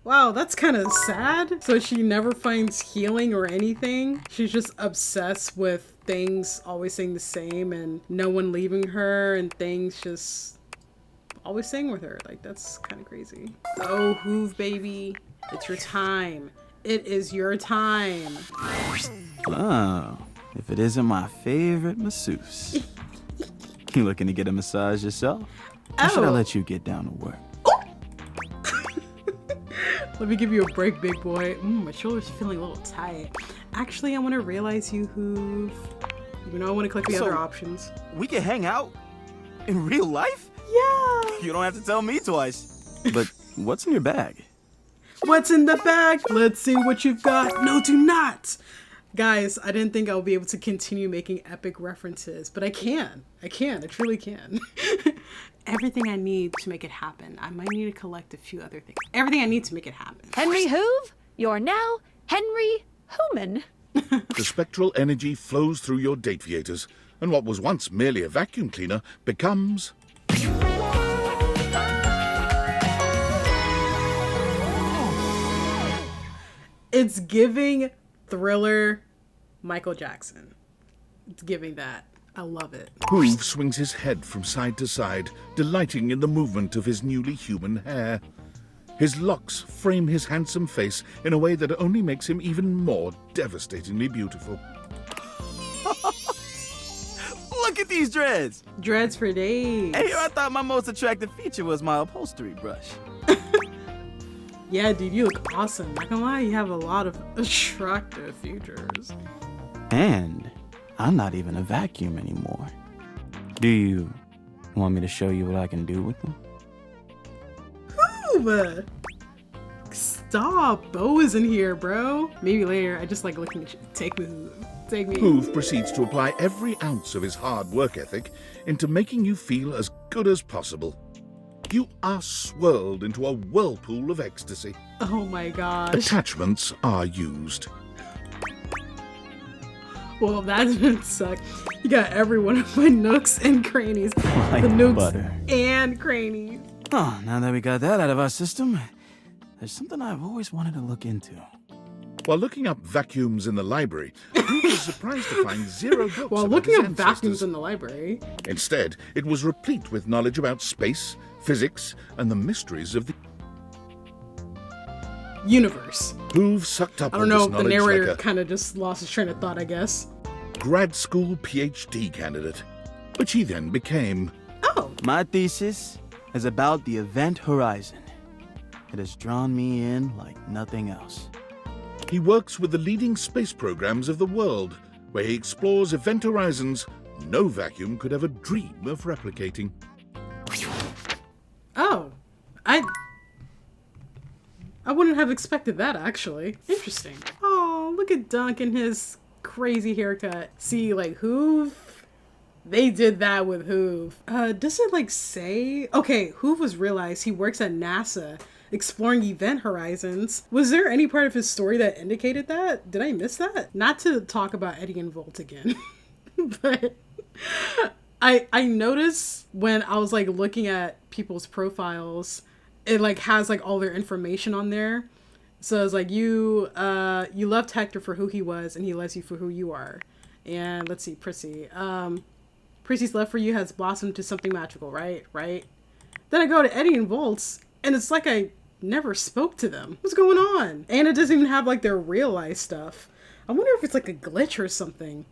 Wow, that's kind of sad. So she never finds healing or anything. She's just obsessed with things always saying the same and no one leaving her and things just always staying with her. Like, that's kind of crazy. Oh, Hoove, baby. It's your time. It is your time. Oh, if it isn't my favorite masseuse. You looking to get a massage yourself? Or should I let you get down to work? Let me give you a break, big boy. My shoulder's feeling a little tight. Actually, I want to realize you, Hoov. Even though I want to click the other options. We can hang out? In real life? Yeah. You don't have to tell me twice. But what's in your bag? What's in the bag? Let's see what you've got. No, do not. Guys, I didn't think I would be able to continue making epic references, but I can. I truly can. Everything I need to make it happen. I might need to collect a few other things. Everything I need to make it happen. Henry Hoov, you're now Henry Hooman. The spectral energy flows through your dateviators, and what was once merely a vacuum cleaner becomes... It's giving Thriller Michael Jackson. It's giving that. I love it. Hoov swings his head from side to side, delighting in the movement of his newly human hair. His locks frame his handsome face in a way that only makes him even more devastatingly beautiful. Look at these dreads! Dreads for days. Hey, I thought my most attractive feature was my upholstery brush. Yeah, dude, you look awesome. Not gonna lie, you have a lot of attractive features. And I'm not even a vacuum anymore. Do you want me to show you what I can do with them? Hoov! Stop. Bo is in here, bro. Maybe later. I just like looking at you. Take me, Hoov. Take me. Hoov proceeds to apply every ounce of his hard work ethic into making you feel as good as possible. You are swirled into a whirlpool of ecstasy. Oh my gosh. Attachments are used. Well, that didn't suck. You got every one of my nooks and crannies. Like the nooks butter. and crannies. Oh, now that we got that out of our system, there's something I've always wanted to look into. While looking up vacuums in the library, Hoov was surprised to find 0 books While about looking his up vacuums ancestors. in the library. Instead, it was replete with knowledge about space, physics, and the mysteries of the universe. Hoov sucked up I don't all know, this the knowledge narrator like a kind of just lost his train of thought, I guess. grad school PhD candidate, which he then became. Oh. My thesis is about the event horizon. It has drawn me in like nothing else. He works with the leading space programs of the world, where he explores event horizons no vacuum could ever dream of replicating. Oh. I wouldn't have expected that, actually. Interesting. Oh, look at Dunk and his crazy haircut. See, like, Hoov? They did that with Hoov. Does it, like, say... Okay, Hoov was realized he works at NASA, exploring event horizons. Was there any part of his story that indicated that? Did I miss that? Not to talk about Eddie and Volt again, but... I noticed when I was, like, looking at people's profiles, it, like, has, like, all their information on there. So it's like, you loved Hector for who he was, and he loves you for who you are. And let's see, Prissy. Prissy's love for you has blossomed to something magical, right? Right? Then I go to Eddie and Volt's, and it's like I never spoke to them. What's going on? And it doesn't even have, like, their real life stuff. I wonder if it's, like, a glitch or something.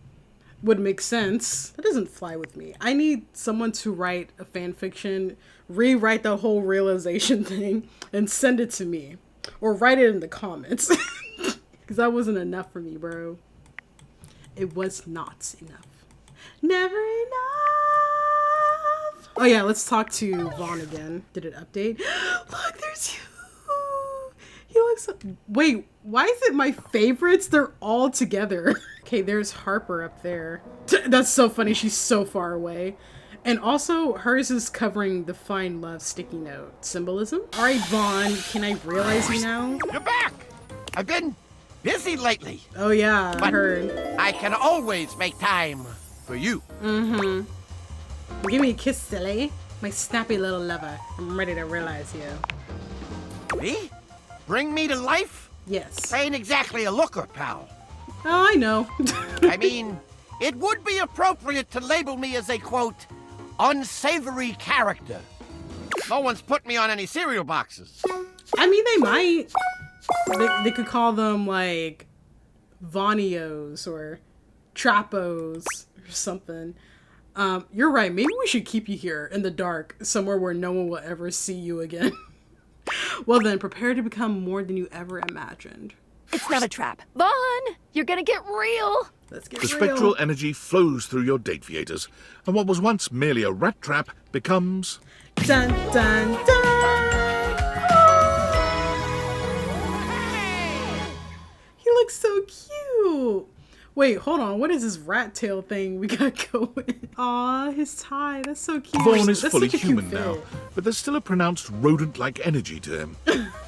Would make sense. That doesn't fly with me. I need someone to write a fan fiction, rewrite the whole realization thing, and send it to me. Or write it in the comments. Because that wasn't enough for me, bro. It was not enough. Never enough. Oh yeah, let's talk to Vaughn again. Did it update? Look, there's you. He looks so... Wait, why is it my favorites? They're all together. Okay, there's Harper up there. That's so funny. She's so far away. And also, hers is covering the Find Love sticky note symbolism. All right, Vaughn, can I realize you now? You're back! I've been busy lately. Oh yeah, but I heard. I can always make time for you. Mm-hmm. Give me a kiss, silly. My snappy little lover. I'm ready to realize you. Me? Bring me to life? Yes. I ain't exactly a looker, pal. Oh, I know. I mean, it would be appropriate to label me as a, quote, unsavory character. No one's put me on any cereal boxes. I mean, they might. They could call them like Vanios or Trapos or something. You're right. Maybe we should keep you here in the dark, somewhere where no one will ever see you again. Well then, prepare to become more than you ever imagined. It's not a trap. Vaughn, you're gonna get real. Let's get The real. spectral energy flows through your date viators, and what was once merely a rat trap becomes... Dun dun dun! He looks so cute. Wait, hold on. What is this rat tail thing we got going? Aw, his tie. That's so cute. Vaughn is That's fully such a cute human fit. now, but there's still a pronounced rodent-like energy to him.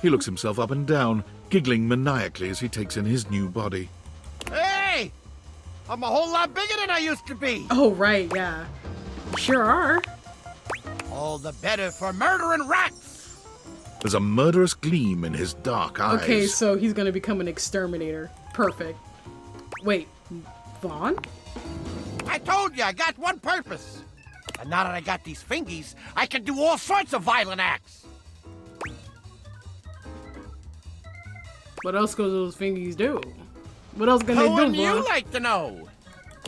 He looks himself up and down, giggling maniacally as he takes in his new body. Hey! I'm a whole lot bigger than I used to be. Oh, right, yeah. Sure are. All the better for murdering rats. There's a murderous gleam in his dark eyes. Okay, so he's gonna become an exterminator. Perfect. Wait, Vaughn? I told you I got one purpose. And now that I got these fingies, I can do all sorts of violent acts. What else goes those fingies do? What else can they do, Wouldn't you Vaughn? like to know?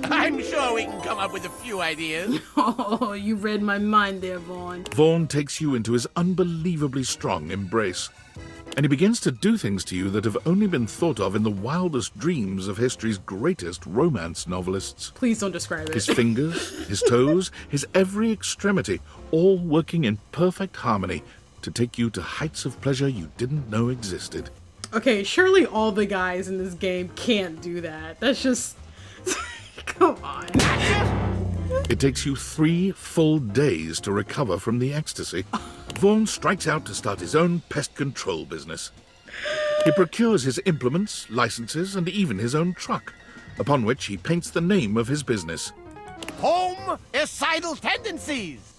I'm sure we can come up with a few ideas. Oh, you read my mind there, Vaughn. Vaughn takes you into his unbelievably strong embrace, and he begins to do things to you that have only been thought of in the wildest dreams of history's greatest romance novelists. Please don't describe it. His fingers, his toes, his every extremity, all working in perfect harmony to take you to heights of pleasure you didn't know existed. Okay, surely all the guys in this game can't do that. That's just... Come on. It takes you 3 full days to recover from the ecstasy. Vaughn strikes out to start his own pest control business. He procures his implements, licenses, and even his own truck, upon which he paints the name of his business. Homicidal tendencies.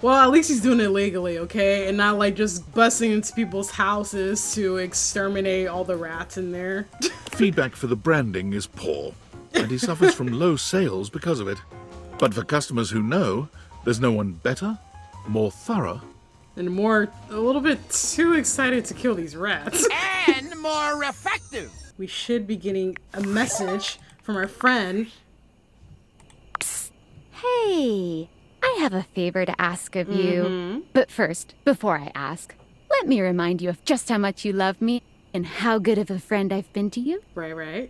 Well, at least he's doing it legally, okay? And not like just busting into people's houses to exterminate all the rats in there. Feedback for the branding is poor, and he suffers from low sales because of it. But for customers who know, there's no one better, more thorough, And a little bit too excited to kill these rats. And more effective. We should be getting a message from our friend. Hey, I have a favor to ask of you. But first, before I ask, let me remind you of just how much you love me and how good of a friend I've been to you. Right.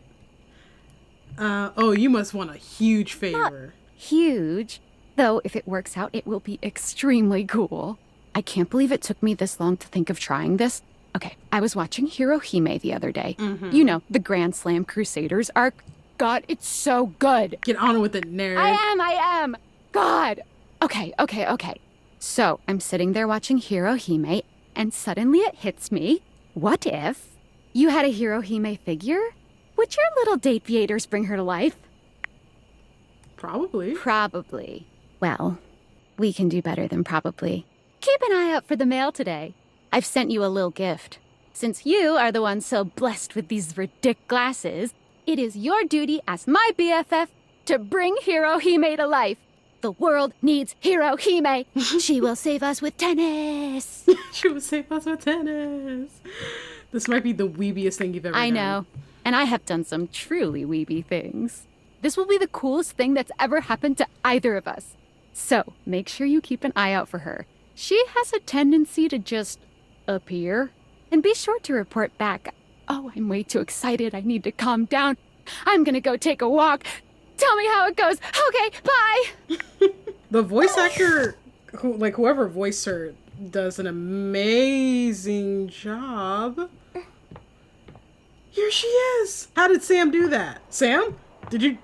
Oh, you must want a huge favor. Huge. Though, if it works out, it will be extremely cool. I can't believe it took me this long to think of trying this. Okay, I was watching Hirohime the other day. You know, the Grand Slam Crusaders arc. God, it's so good. Get on with it, nerd. I am. God. Okay. So, I'm sitting there watching Hirohime, and suddenly it hits me. What if you had a Hirohime figure? Would your little date viators bring her to life? Probably. Well, we can do better than probably. Keep an eye out for the mail today. I've sent you a little gift. Since you are the one so blessed with these ridic glasses, it is your duty as my BFF to bring Hirohime to life. The world needs Hirohime. She will save us with tennis. She will save us with tennis. This might be the weebiest thing you've ever done. I know. And I have done some truly weeby things. This will be the coolest thing that's ever happened to either of us. So, make sure you keep an eye out for her. She has a tendency to just appear. And be sure to report back. Oh, I'm way too excited. I need to calm down. I'm gonna go take a walk. Tell me how it goes. Okay, bye. The voice actor, whoever voiced her, does an amazing job. Here she is. How did Sam do that? Sam, did you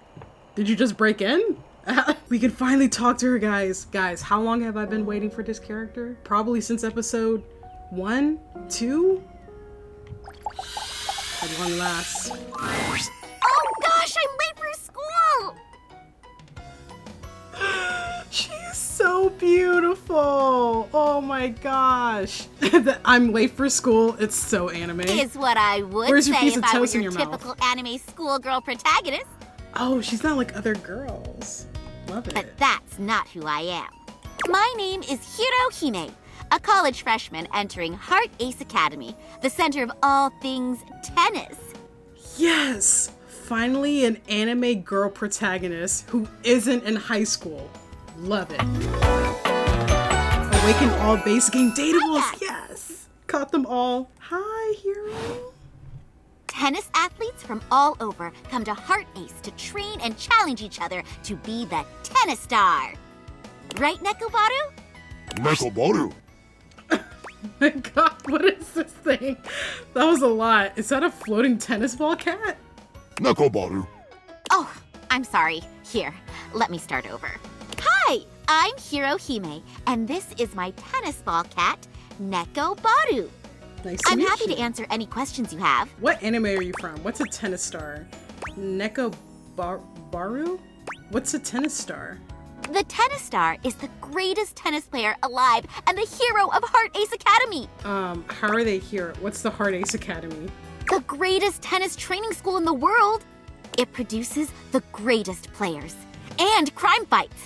just break in? We can finally talk to her, guys. Guys, how long have I been waiting for this character? Probably since episode 1, 2? At long last. Oh gosh, I'm late for school! She's so beautiful. Oh my gosh. I'm late for school. It's so anime. Is what I would Where's your say piece if of I were toast in your your mouth? typical anime schoolgirl protagonist. Oh, she's not like other girls. Love it. But that's not who I am. My name is Hirohime, a college freshman entering Heart Ace Academy, the center of all things tennis. Yes! Finally, an anime girl protagonist who isn't in high school. Love it. Awaken all base game datables. Yes! Caught them all. Hi, hero. Tennis athletes from all over come to Heart Ace to train and challenge each other to be the tennis star. Right, Nekobaru? Nekobaru. My god, what is this thing? That was a lot. Is that a floating tennis ball cat? Nekobaru. Oh, I'm sorry. Here, let me start over. Hi, I'm Hirohime, and this is my tennis ball cat, Nekobaru. Nice I'm happy to answer any questions you have. What anime are you from? What's a tennis star? Nekobaru? What's a tennis star? The tennis star is the greatest tennis player alive and the hero of Heart Ace Academy. How are they here? What's the Heart Ace Academy? The greatest tennis training school in the world. It produces the greatest players and crime fights.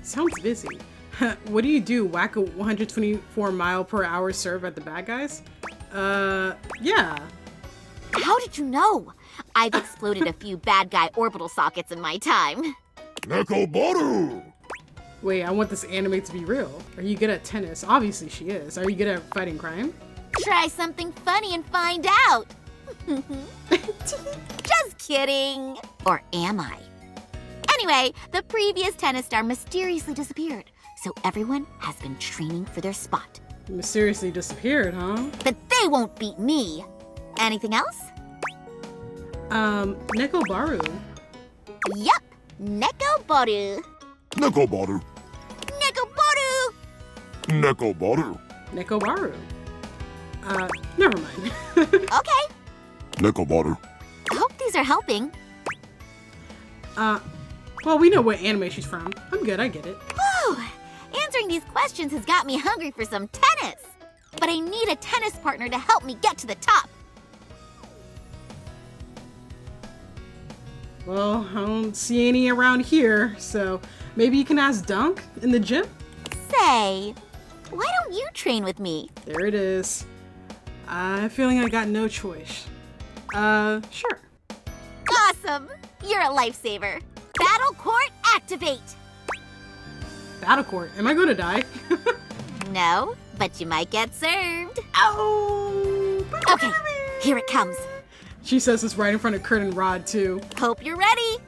Sounds busy. What do you do? Whack a 124-mile-per-hour serve at the bad guys? Yeah. How did you know? I've exploded a few bad guy orbital sockets in my time. Nekobaru! Wait, I want this anime to be real. Are you good at tennis? Obviously she is. Are you good at fighting crime? Try something funny and find out. Just kidding. Or am I? Anyway, the previous tennis star mysteriously disappeared, so everyone has been training for their spot. Mysteriously disappeared, huh? But they won't beat me. Anything else? Nekobaru. Yup, Nekobaru. Nekobaru. Nekobaru. Nekobaru. Nekobaru. Never mind. Okay. Nekobaru. I hope these are helping. Well, we know what anime she's from. I'm good, I get it. Whew. Answering these questions has got me hungry for some tennis. But I need a tennis partner to help me get to the top. Well, I don't see any around here, so maybe you can ask Dunk in the gym? Say, why don't you train with me? There it is. I'm feeling I got no choice. Sure. Awesome! You're a lifesaver. Battle court activate! Battle court? Am I gonna die? No, but you might get served. Oh! Okay, here it comes. She says this right in front of Kurt and Rod, too. Hope you're ready.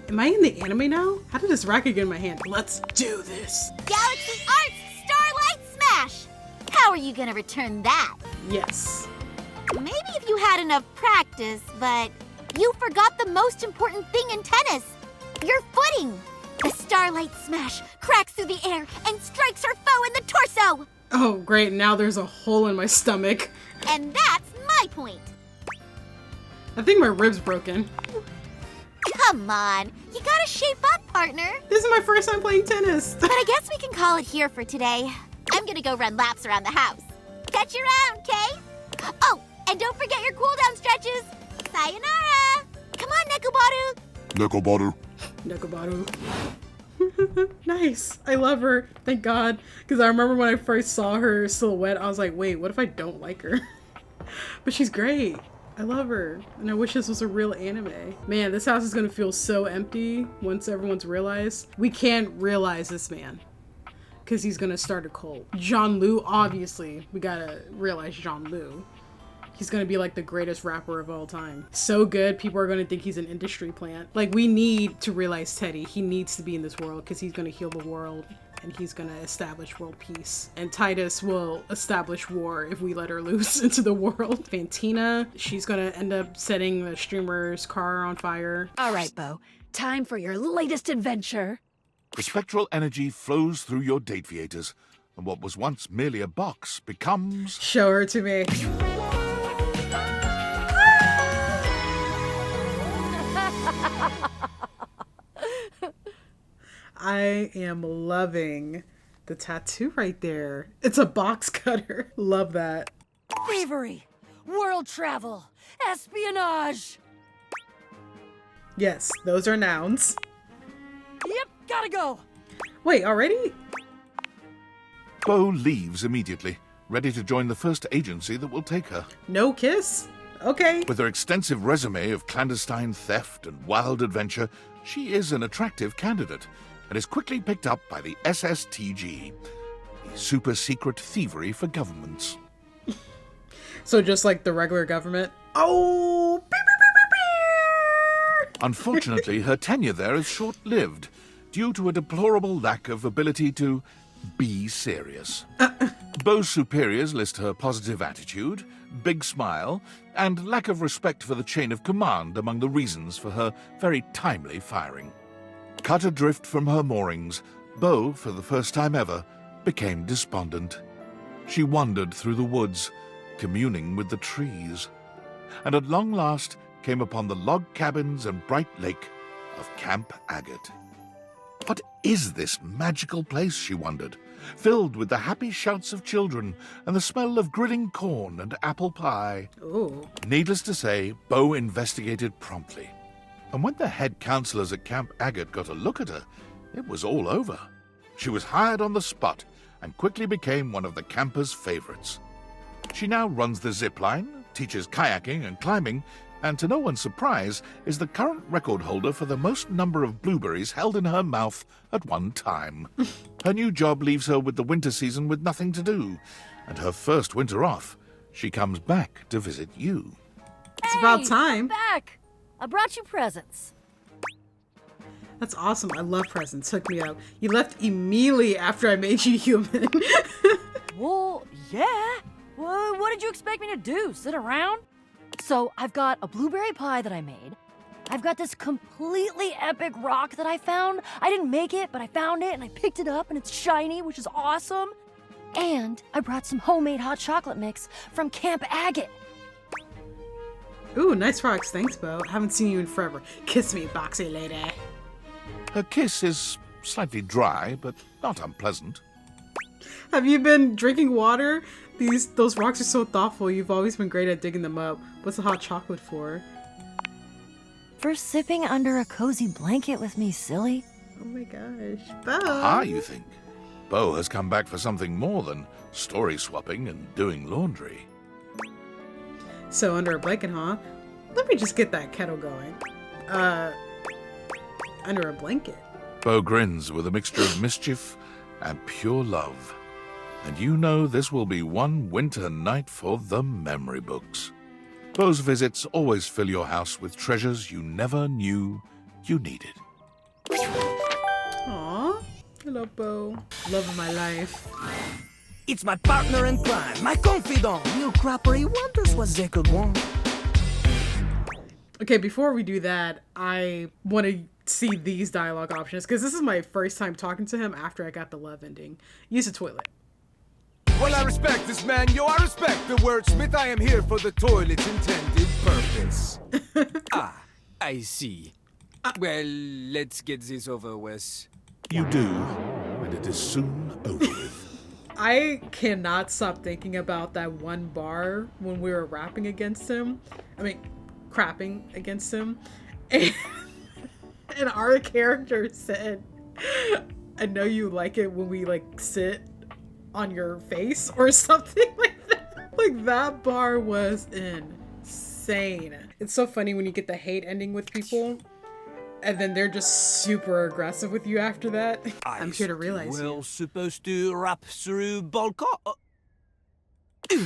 Am I in the anime now? How did this racket get in my hand? Let's do this. Galaxy Arts Starlight Smash! How are you gonna return that? Yes. Maybe if you had enough practice, but you forgot the most important thing in tennis. Your footing. The Starlight Smash cracks through the air and strikes her foe in the torso. Oh, great. Now there's a hole in my stomach. And that's my point. I think my rib's broken. Come on. You gotta shape up, partner. This is my first time playing tennis. But I guess we can call it here for today. I'm gonna go run laps around the house. Catch you around, Kay? Oh, and don't forget your cooldown stretches. Sayonara. Come on, Nekobaru. Nekobaru. Nekobaru. Nice. I love her. Thank God. Because I remember when I first saw her silhouette, I was like, wait, what if I don't like her? But she's great. I love her. And I wish this was a real anime. Man, this house is going to feel so empty once everyone's realized. We can't realize this man. Because he's going to start a cult. Jean-Lu, obviously. We got to realize Jean-Lu. He's gonna be like the greatest rapper of all time. So good, people are gonna think he's an industry plant. Like, we need to realize Teddy. He needs to be in this world because he's gonna heal the world and he's gonna establish world peace. And Titus will establish war if we let her loose into the world. Fantina, she's gonna end up setting the streamer's car on fire. All right, Bo. Time for your latest adventure. The spectral energy flows through your date viators, and what was once merely a box becomes... Show her to me. I am loving the tattoo right there. It's a box cutter. Love that. Thievery, world travel, espionage. Yes, those are nouns. Yep, gotta go. Wait, already? Bo leaves immediately, ready to join the first agency that will take her. No kiss? Okay. With her extensive resume of clandestine theft and wild adventure, she is an attractive candidate and is quickly picked up by the SSTG, the super secret thievery for governments. So just like the regular government? Oh! Unfortunately, her tenure there is short-lived due to a deplorable lack of ability to be serious. Bo's superiors list her positive attitude, big smile, and lack of respect for the chain of command among the reasons for her very timely firing. Cut adrift from her moorings, Bo, for the first time ever, became despondent. She wandered through the woods, communing with the trees, and at long last came upon the log cabins and bright lake of Camp Agate. What is this magical place, she wondered, filled with the happy shouts of children and the smell of grilling corn and apple pie? Ooh. Needless to say, Bo investigated promptly. And when the head counselors at Camp Agate got a look at her, it was all over. She was hired on the spot and quickly became one of the campers' favorites. She now runs the zip line, teaches kayaking and climbing, and to no one's surprise, is the current record holder for the most number of blueberries held in her mouth at one time. Her new job leaves her with the winter season with nothing to do, and her first winter off, she comes back to visit you. It's about time. I'm back. I brought you presents. That's awesome. I love presents. Hook me up. You left immediately after I made you human. Well, yeah. Well, what did you expect me to do? Sit around? So I've got a blueberry pie that I made. I've got this completely epic rock that I found. I didn't make it, but I found it and I picked it up and it's shiny, which is awesome. And I brought some homemade hot chocolate mix from Camp Agate. Ooh, nice rocks. Thanks, Bo. Haven't seen you in forever. Kiss me, boxy lady. Her kiss is slightly dry, but not unpleasant. Have you been drinking water? Those rocks are so thoughtful. You've always been great at digging them up. What's the hot chocolate for? For sipping under a cozy blanket with me, silly. Oh my gosh, Bo. Ah, you think? Bo has come back for something more than story swapping and doing laundry. So under a blanket, huh? Let me just get that kettle going. Under a blanket. Bo grins with a mixture of mischief and pure love. And you know this will be one winter night for the memory books. Bo's visits always fill your house with treasures you never knew you needed. Aww. I love Bo. Love of my life. It's my partner in crime, my confidant. New crappery wonders what they could want. Okay, before we do that, I want to see these dialogue options because this is my first time talking to him after I got the love ending. Use the toilet. Well, I respect this man, yo, I respect the wordsmith. I am here for the toilet's intended purpose. Ah, I see. Well, let's get this over with. You do, and it is soon over with. I cannot stop thinking about that one bar when we were rapping against him. I mean, crapping against him. And our character said, I know you like it when we, like, sit on your face or something like that. Like, that bar was insane. It's so funny when you get the hate ending with people and then they're just super aggressive with you after that. I'm here to realize We're supposed to rap through Balkan.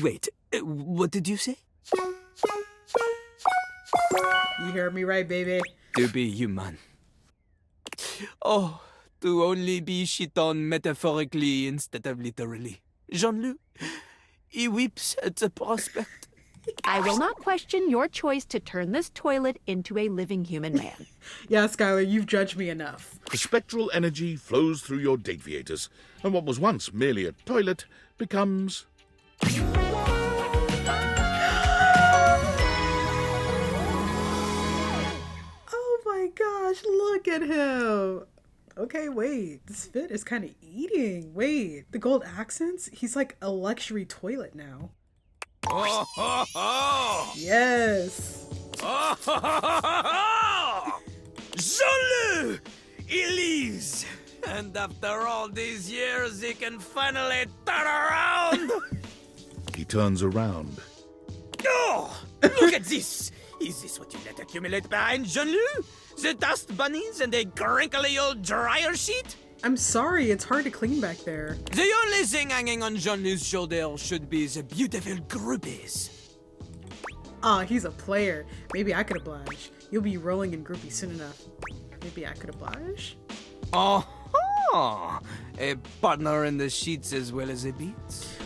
Wait, what did you say? You heard me right, baby. To be human. Oh, to only be shit on metaphorically instead of literally. Jean-Luc, he weeps at the prospect. I will not question your choice to turn this toilet into a living human man. Yeah, Skylar, you've judged me enough. The spectral energy flows through your deviators, and what was once merely a toilet becomes... Oh my gosh, look at him. Okay, wait, this fit is kind of eating. Wait, the gold accents? He's like a luxury toilet now. Oh, ho, ho. Yes. Oh, ho, ho, ho, ho. Jean-Luc, Elise, And after all these years, he can finally turn around! He turns around. Oh! Look at this! Is this what you let accumulate behind Jean-Luc? The dust bunnies and a crinkly old dryer sheet? I'm sorry, it's hard to clean back there. The only thing hanging on Jean-Luc's shoulder should be the beautiful groupies. Aw, he's a player. Maybe I could oblige. You'll be rolling in groupies soon enough. Maybe I could oblige? Oh, a partner in the sheets as well as the beats.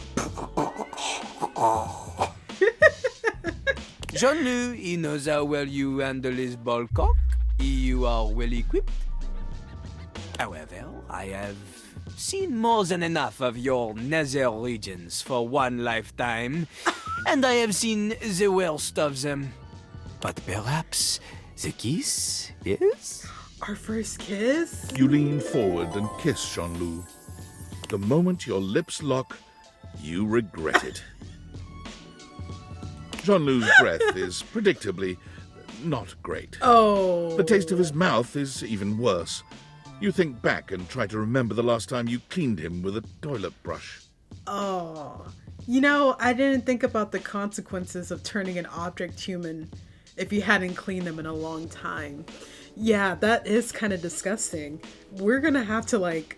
Jean-Luc, he knows how well you handle his ball cock. You are well equipped. However, I have seen more than enough of your nether regions for one lifetime, and I have seen the worst of them. But perhaps the kiss is? Our first kiss? You lean forward and kiss Jean-Luc. The moment your lips lock, you regret it. Jean-Luc's breath is predictably not great. Oh. The taste of his mouth is even worse. You think back and try to remember the last time you cleaned him with a toilet brush. Oh. You know, I didn't think about the consequences of turning an object human if you hadn't cleaned them in a long time. Yeah, that is kind of disgusting. We're gonna have to, like,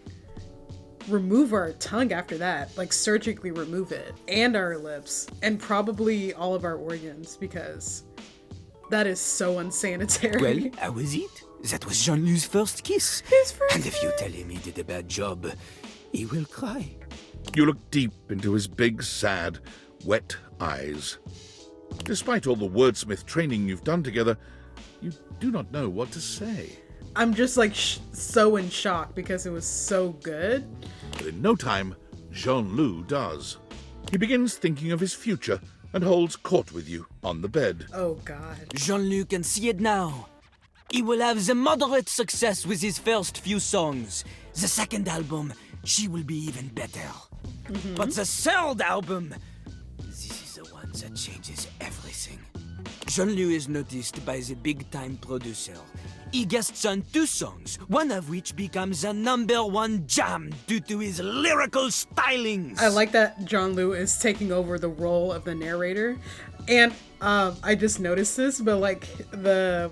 remove our tongue after that. Like, surgically remove it. And our lips. And probably all of our organs, because that is so unsanitary. Well, how was it? That was Jean-Luc's first kiss. His first And if you tell him he did a bad job, he will cry. You look deep into his big, sad, wet eyes. Despite all the wordsmith training you've done together, you do not know what to say. I'm just like so in shock because it was so good. But in no time, Jean-Luc does. He begins thinking of his future and holds court with you on the bed. Oh, God. Jean-Luc can see it now. He will have the moderate success with his first few songs. The second album, she will be even better. But the third album, this is the one that changes everything. Jean-Luc is noticed by the big-time producer. He guests on 2 songs, one of which becomes a #1 jam due to his lyrical stylings. I like that Jean-Luc is taking over the role of the narrator. And I just noticed this, but like the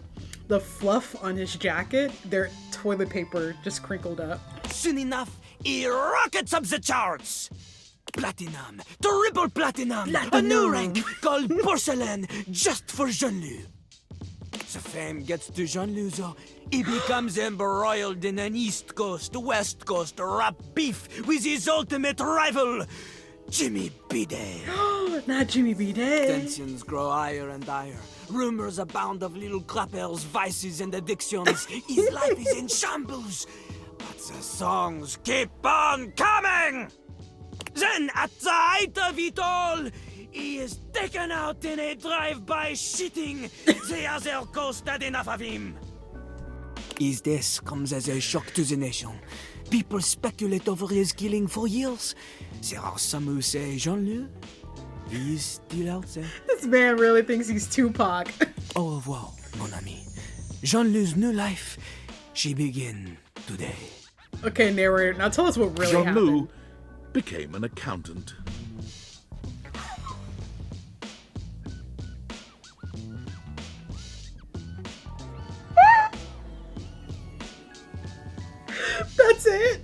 fluff on his jacket, their toilet paper just crinkled up. Soon enough, he rockets up the charts. Platinum, triple platinum, a new rank called porcelain just for Jean-Luc. The fame gets to Jean-Luc, though. He becomes embroiled in an East Coast, West Coast rap beef with his ultimate rival, Jimmy B-Day. Not Jimmy B-Day. Tensions grow higher and higher. Rumors abound of little clappers, vices, and addictions. His life is in shambles. But the songs keep on coming! Then, at the height of it all, he is taken out in a drive-by shitting. The other coast had enough of him. His death comes as a shock to the nation. People speculate over his killing for years. There are some who say Jean-Luc, he is still out there. This man really thinks he's Tupac. Au revoir, mon ami. Jean-Luc's new life, she begin today. Okay, narrator, now tell us what really happened. Jean-Luc became an accountant. That's it?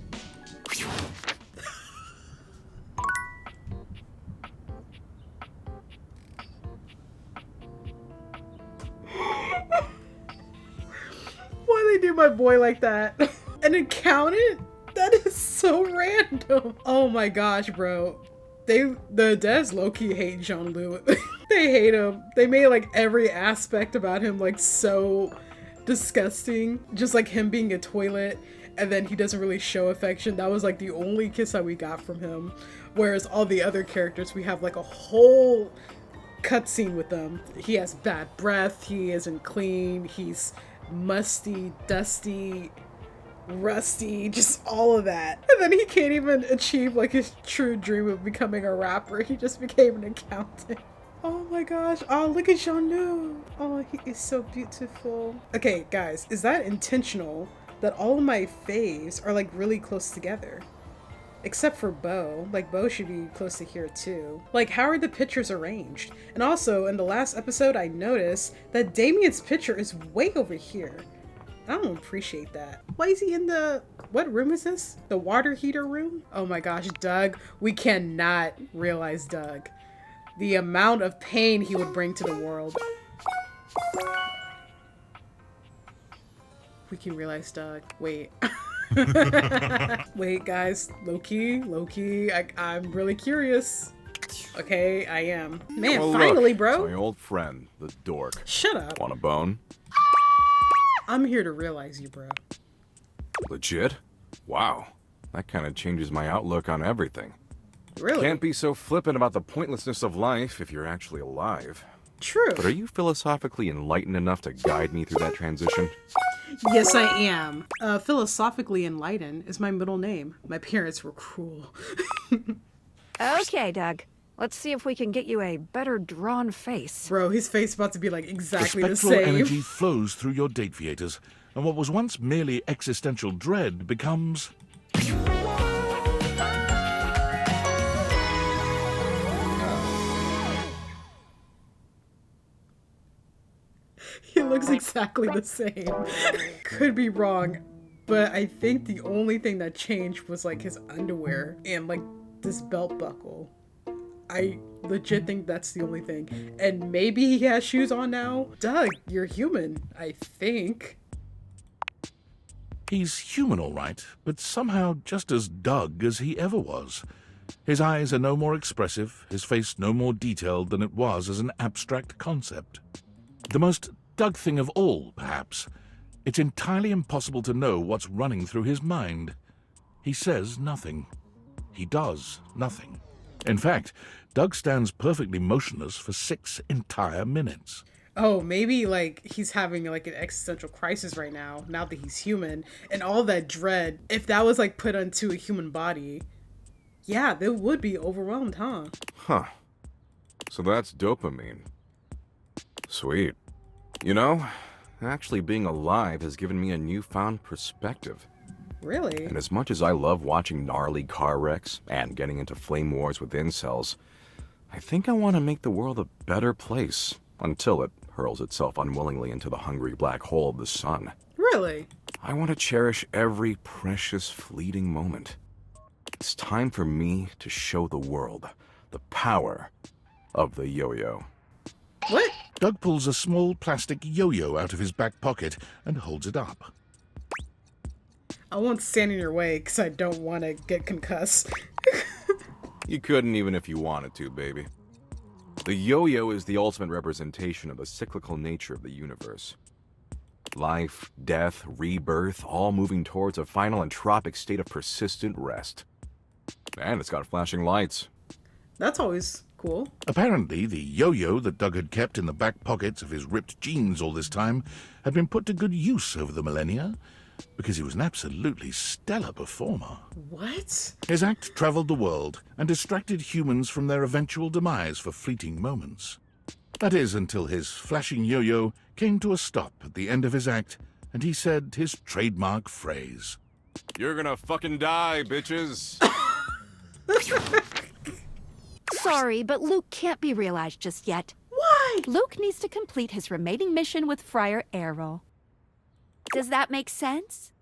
Why they do my boy like that? An accountant? That is so random. Oh my gosh, bro. The devs low-key hate Jean-Luc. They hate him. They made like every aspect about him like so disgusting. Just like him being a toilet, and then he doesn't really show affection. That was like the only kiss that we got from him. Whereas all the other characters, we have like a whole cutscene with them. He has bad breath, he isn't clean, he's musty, dusty, rusty, just all of that. And then he can't even achieve like his true dream of becoming a rapper. He just became an accountant. Oh my gosh. Oh, look at Jean-Luc. Oh, he is so beautiful. Okay, guys, is that intentional that all of my faves are like really close together. Except for Bo. Like, Bo should be close to here too. Like, how are the pictures arranged? And also, in the last episode, I noticed that Damien's picture is way over here. I don't appreciate that. Why is he in the... What room is this? The water heater room? Oh my gosh, Doug. We cannot realize Doug. The amount of pain he would bring to the world. We can realize Doug. Wait. Wait, guys. Low-key. I'm really curious. Okay, I am. Man, Well, finally, look, bro. it's my old friend, the dork. Shut up. Want a bone? I'm here to realize you, bro. Legit? Wow. That kind of changes my outlook on everything. Really? Can't be so flippant about the pointlessness of life if you're actually alive. True. But are you philosophically enlightened enough to guide me through that transition? Yes, I am. Philosophically enlightened is my middle name. My parents were cruel. Okay, Doug. Let's see if we can get you a better drawn face. Bro, his face about to be like exactly the spectral same. energy flows through your date viators, and what was once merely existential dread becomes... He looks exactly the same. Could be wrong, but I think the only thing that changed was like his underwear and like this belt buckle. I legit think that's the only thing. And maybe he has shoes on now. Doug, you're human, I think. He's human, all right, but somehow just as Doug as he ever was. His eyes are no more expressive, his face no more detailed than it was as an abstract concept. The most Doug thing of all, perhaps. It's entirely impossible to know what's running through his mind. He says nothing. He does nothing. In fact, Doug stands perfectly motionless for 6 entire minutes. Oh, maybe like he's having like an existential crisis right now that he's human, and all that dread, if that was like put onto a human body, yeah, they would be overwhelmed, huh? Huh. So that's dopamine. Sweet. You know, actually being alive has given me a newfound perspective. Really? And as much as I love watching gnarly car wrecks and getting into flame wars with incels, I think I want to make the world a better place until it hurls itself unwillingly into the hungry black hole of the sun. Really? I want to cherish every precious fleeting moment. It's time for me to show the world the power of the yo-yo. What? Doug pulls a small plastic yo-yo out of his back pocket and holds it up. I won't stand in your way because I don't want to get concussed. You couldn't even if you wanted to, baby. The yo-yo is the ultimate representation of the cyclical nature of the universe. Life, death, rebirth, all moving towards a final entropic state of persistent rest. And it's got flashing lights. That's always cool. Apparently, the yo-yo that Doug had kept in the back pockets of his ripped jeans all this time had been put to good use over the millennia, because he was an absolutely stellar performer. What? His act traveled the world and distracted humans from their eventual demise for fleeting moments. That is, until his flashing yo-yo came to a stop at the end of his act, and he said his trademark phrase. You're gonna fucking die, bitches. Sorry, but Luke can't be realized just yet. Why? Luke needs to complete his remaining mission with Friar Arrow. Does that make sense?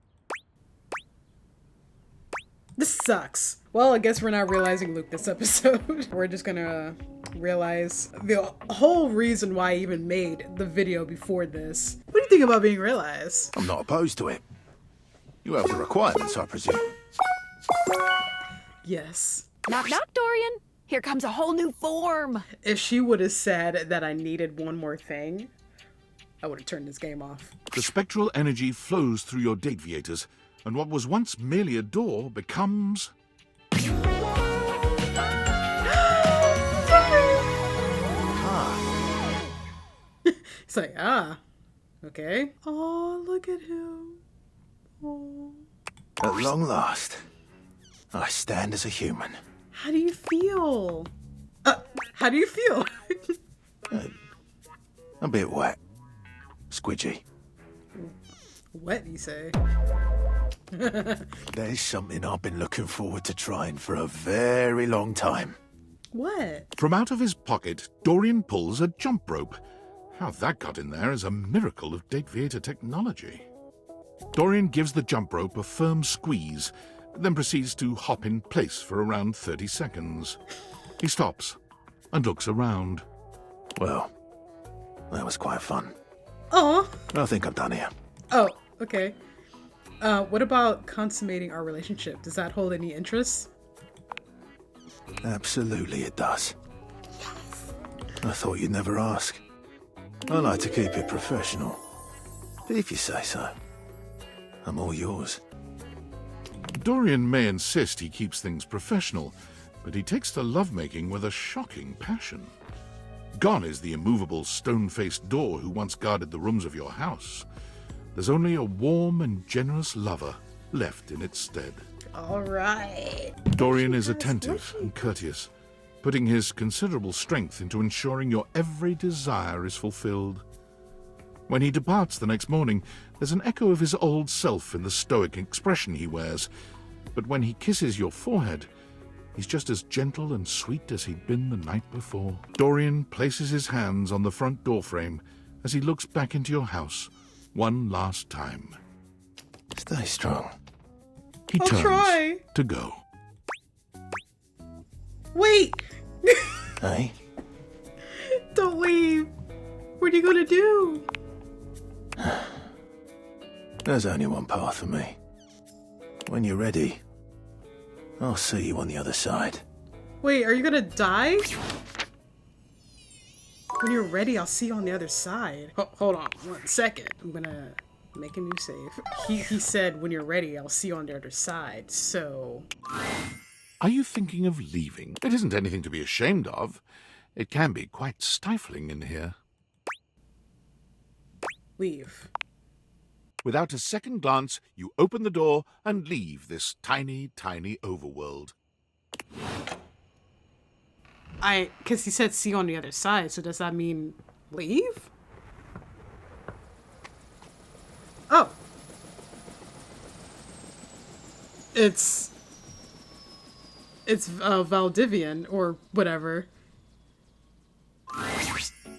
This sucks. Well, I guess we're not realizing Luke this episode. We're just gonna realize the whole reason why I even made the video before this. What do you think about being realized? I'm not opposed to it. You have the requirements, I presume. Yes. Knock, knock, Dorian. Here comes a whole new form. If she would have said that I needed one more thing, I would have turned this game off. The spectral energy flows through your date viators, and what was once merely a door becomes... He's like, okay. Oh, look at him. Oh. At long last, I stand as a human. How do you feel? How do you feel? A bit wet. Squidgy. What do you say? There's something I've been looking forward to trying for a very long time. What? From out of his pocket, Dorian pulls a jump rope. How that got in there is a miracle of Date Theater technology. Dorian gives the jump rope a firm squeeze, then proceeds to hop in place for around 30 seconds. He stops and looks around. Well, that was quite fun. Oh. I think I'm done here. Oh, okay. What about consummating our relationship? Does that hold any interest? Absolutely it does. I thought you'd never ask. I like to keep it professional. But if you say so, I'm all yours. Dorian may insist he keeps things professional, but he takes to lovemaking with a shocking passion. Gone is the immovable stone-faced door who once guarded the rooms of your house. There's only a warm and generous lover left in its stead. All right. Dorian is attentive and courteous, putting his considerable strength into ensuring your every desire is fulfilled. When he departs the next morning, there's an echo of his old self in the stoic expression he wears, but when he kisses your forehead, he's just as gentle and sweet as he'd been the night before. Dorian places his hands on the front door frame as he looks back into your house one last time. Stay strong. He turns to go. Wait! Hey? Don't leave. What are you gonna do? There's only one path for me. When you're ready, I'll see you on the other side. Wait, are you gonna die? When you're ready, I'll see you on the other side. Hold on 1 second. I'm gonna make a new save. He said, when you're ready, I'll see you on the other side, so... Are you thinking of leaving? It isn't anything to be ashamed of. It can be quite stifling in here. Leave. Without a second glance, you open the door and leave this tiny, tiny overworld. Because he said see you on the other side, so does that mean leave? Oh. It's Valdivian, or whatever.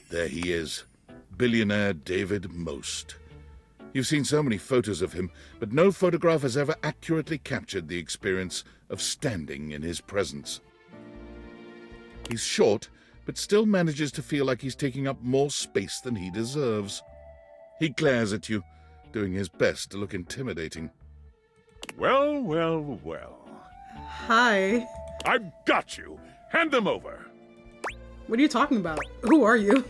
There he is, billionaire David Most. You've seen so many photos of him, but no photograph has ever accurately captured the experience of standing in his presence. He's short, but still manages to feel like he's taking up more space than he deserves. He glares at you, doing his best to look intimidating. Well, well, well. Hi. I've got you. Hand them over. What are you talking about? Who are you?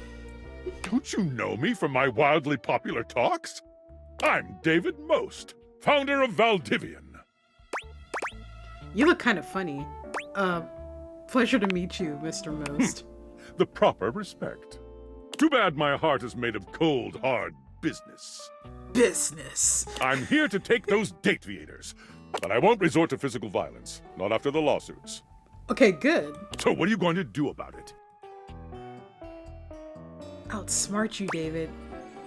Don't you know me from my wildly popular talks? I'm David Most, founder of Valdivian. You look kind of funny. Pleasure to meet you, Mr. Most. The proper respect. Too bad my heart is made of cold, hard business. Business. I'm here to take those date theaters, but I won't resort to physical violence, not after the lawsuits. Okay, good. So what are you going to do about it? Outsmart you, David.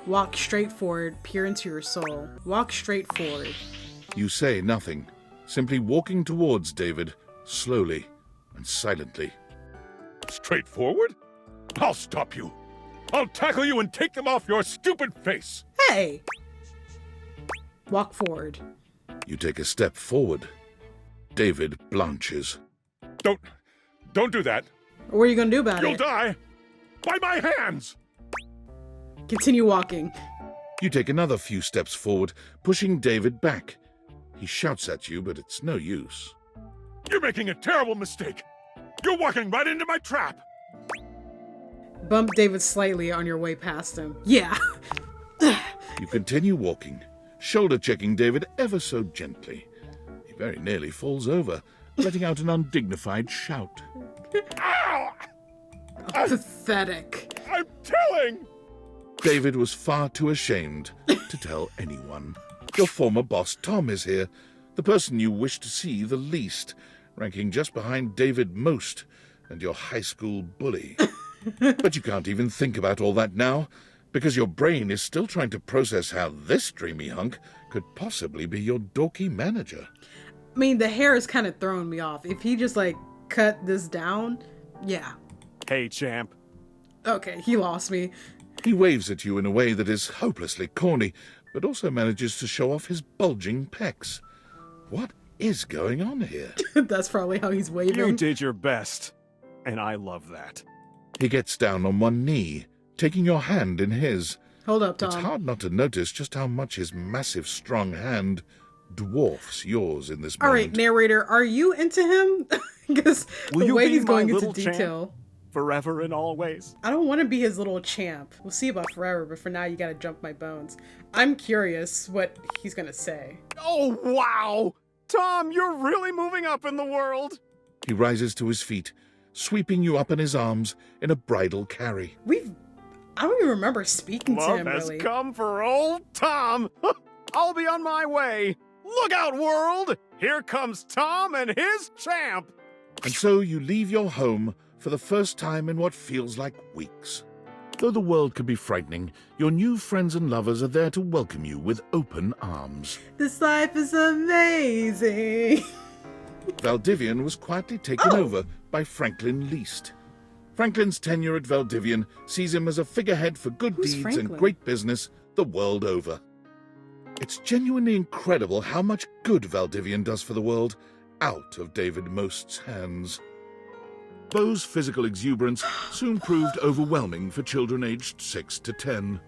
Walk straight forward, peer into your soul. Walk straight forward. You say nothing, simply walking towards David, slowly and silently. Straightforward? I'll stop you. I'll tackle you and take them off your stupid face. Hey! Walk forward. You take a step forward. David blanches. Don't do that. What are you gonna do about You'll it? die! By my hands! Continue walking. You take another few steps forward, pushing David back. He shouts at you, but it's no use. You're making a terrible mistake. You're walking right into my trap. Bump David slightly on your way past him. Yeah. You continue walking, shoulder-checking David ever so gently. He very nearly falls over, letting out an undignified shout. Ow! Pathetic. I'm telling! David was far too ashamed to tell anyone. Your former boss, Tom, is here, the person you wish to see the least, ranking just behind David Most and your high school bully. But you can't even think about all that now. because your brain is still trying to process how this dreamy hunk could possibly be your dorky manager. I mean, the hair is kind of throwing me off. If he just, like, cut this down, yeah. Hey, champ. Okay, he lost me. He waves at you in a way that is hopelessly corny, but also manages to show off his bulging pecs. What is going on here? That's probably how he's waving. You did your best, and I love that. He gets down on one knee, taking your hand in his. Hold up, Tom. It's hard not to notice just how much his massive, strong hand dwarfs yours in this moment. All right, narrator, are you into him? Because the way he's going into detail. Champ, forever and always. I don't want to be his little champ. We'll see about forever, but for now, you gotta jump my bones. I'm curious what he's gonna say. Oh, wow! Tom, you're really moving up in the world! He rises to his feet, sweeping you up in his arms in a bridal carry. I don't even remember speaking to him, Love really. has come for old Tom! I'll be on my way! Look out, world! Here comes Tom and his champ! And so you leave your home for the first time in what feels like weeks. Though the world can be frightening, your new friends and lovers are there to welcome you with open arms. This life is amazing. Valdivian was quietly taken over by Franklin Least. Franklin's tenure at Valdivian sees him as a figurehead for good deeds Franklin? and great business the world over. It's genuinely incredible how much good Valdivian does for the world out of David Most's hands. Beau's physical exuberance soon proved overwhelming for children aged 6 to 10.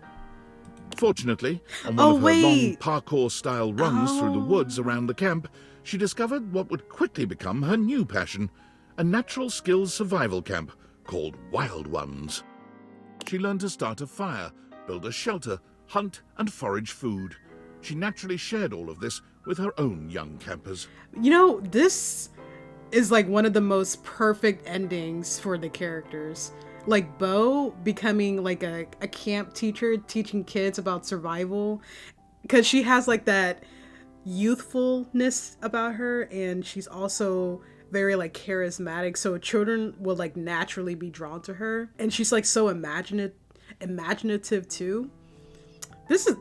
Fortunately, on one of her long parkour-style runs through the woods around the camp, she discovered what would quickly become her new passion, a natural skills survival camp called Wild Ones. She learned to start a fire, build a shelter, hunt and forage food. She naturally shared all of this with her own young campers. You know, this is like one of the most perfect endings for the characters. Like Beau becoming like a camp teacher, teaching kids about survival, because she has like that youthfulness about her, and she's also very like charismatic, so children will like naturally be drawn to her, and she's like so imaginative too.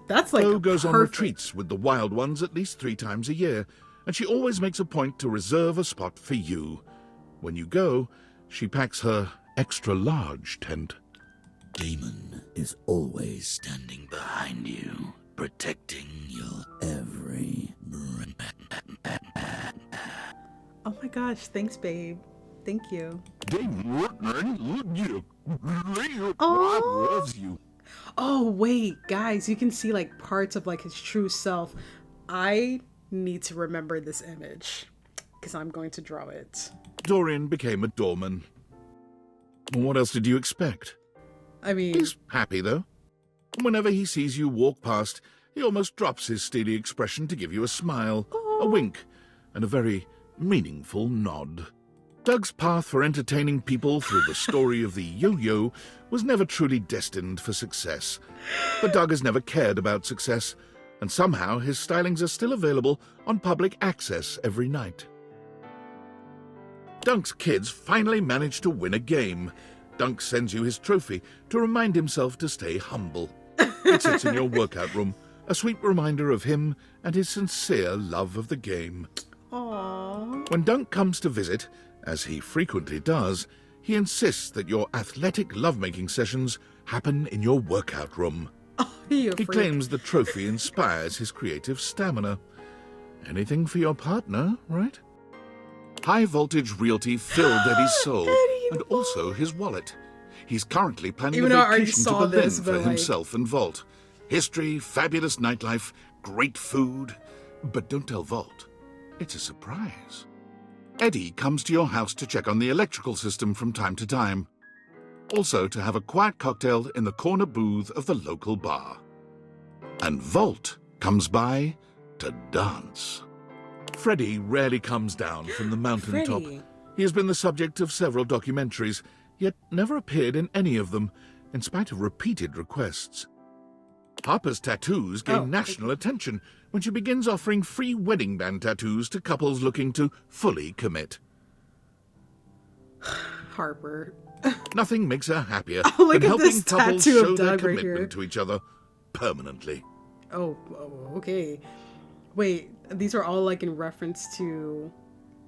That's like Beau goes on retreats with the Wild Ones at least 3 times a year, and she always makes a point to reserve a spot for you. When you go, she packs her extra-large tent. Damon is always standing behind you, protecting your every Oh my gosh, thanks, babe. Thank you. Oh, loves you. Oh wait, guys, you can see like parts of like his true self. I need to remember this image because I'm going to draw it. Dorian became a doorman. What else did you expect? I mean, he's happy though. Whenever he sees you walk past, he almost drops his steely expression to give you a smile, a wink, and a very meaningful nod. Doug's path for entertaining people through the story of the yo-yo was never truly destined for success. But Doug has never cared about success, and somehow his stylings are still available on public access every night. Dunk's kids finally managed to win a game. Dunk sends you his trophy to remind himself to stay humble. It sits in your workout room, a sweet reminder of him and his sincere love of the game. Aww. When Dunk comes to visit, as he frequently does, he insists that your athletic lovemaking sessions happen in your workout room. He claims the trophy inspires his creative stamina. Anything for your partner, right? High Voltage Realty filled Eddie's soul and also his wallet. He's currently planning a vacation to Berlin for himself and Volt. History, fabulous nightlife, great food. But don't tell Volt. It's a surprise. Eddie comes to your house to check on the electrical system from time to time. Also to have a quiet cocktail in the corner booth of the local bar. And Volt comes by to dance. Freddy rarely comes down from the mountaintop. He has been the subject of several documentaries, yet never appeared in any of them, in spite of repeated requests. Harper's tattoos gain national attention when she begins offering free wedding band tattoos to couples looking to fully commit. Harper. Nothing makes her happier Oh, look than at this helping couples tattoo of show their Doug right commitment here. to each other permanently. Oh, okay. Wait, these are all like in reference to...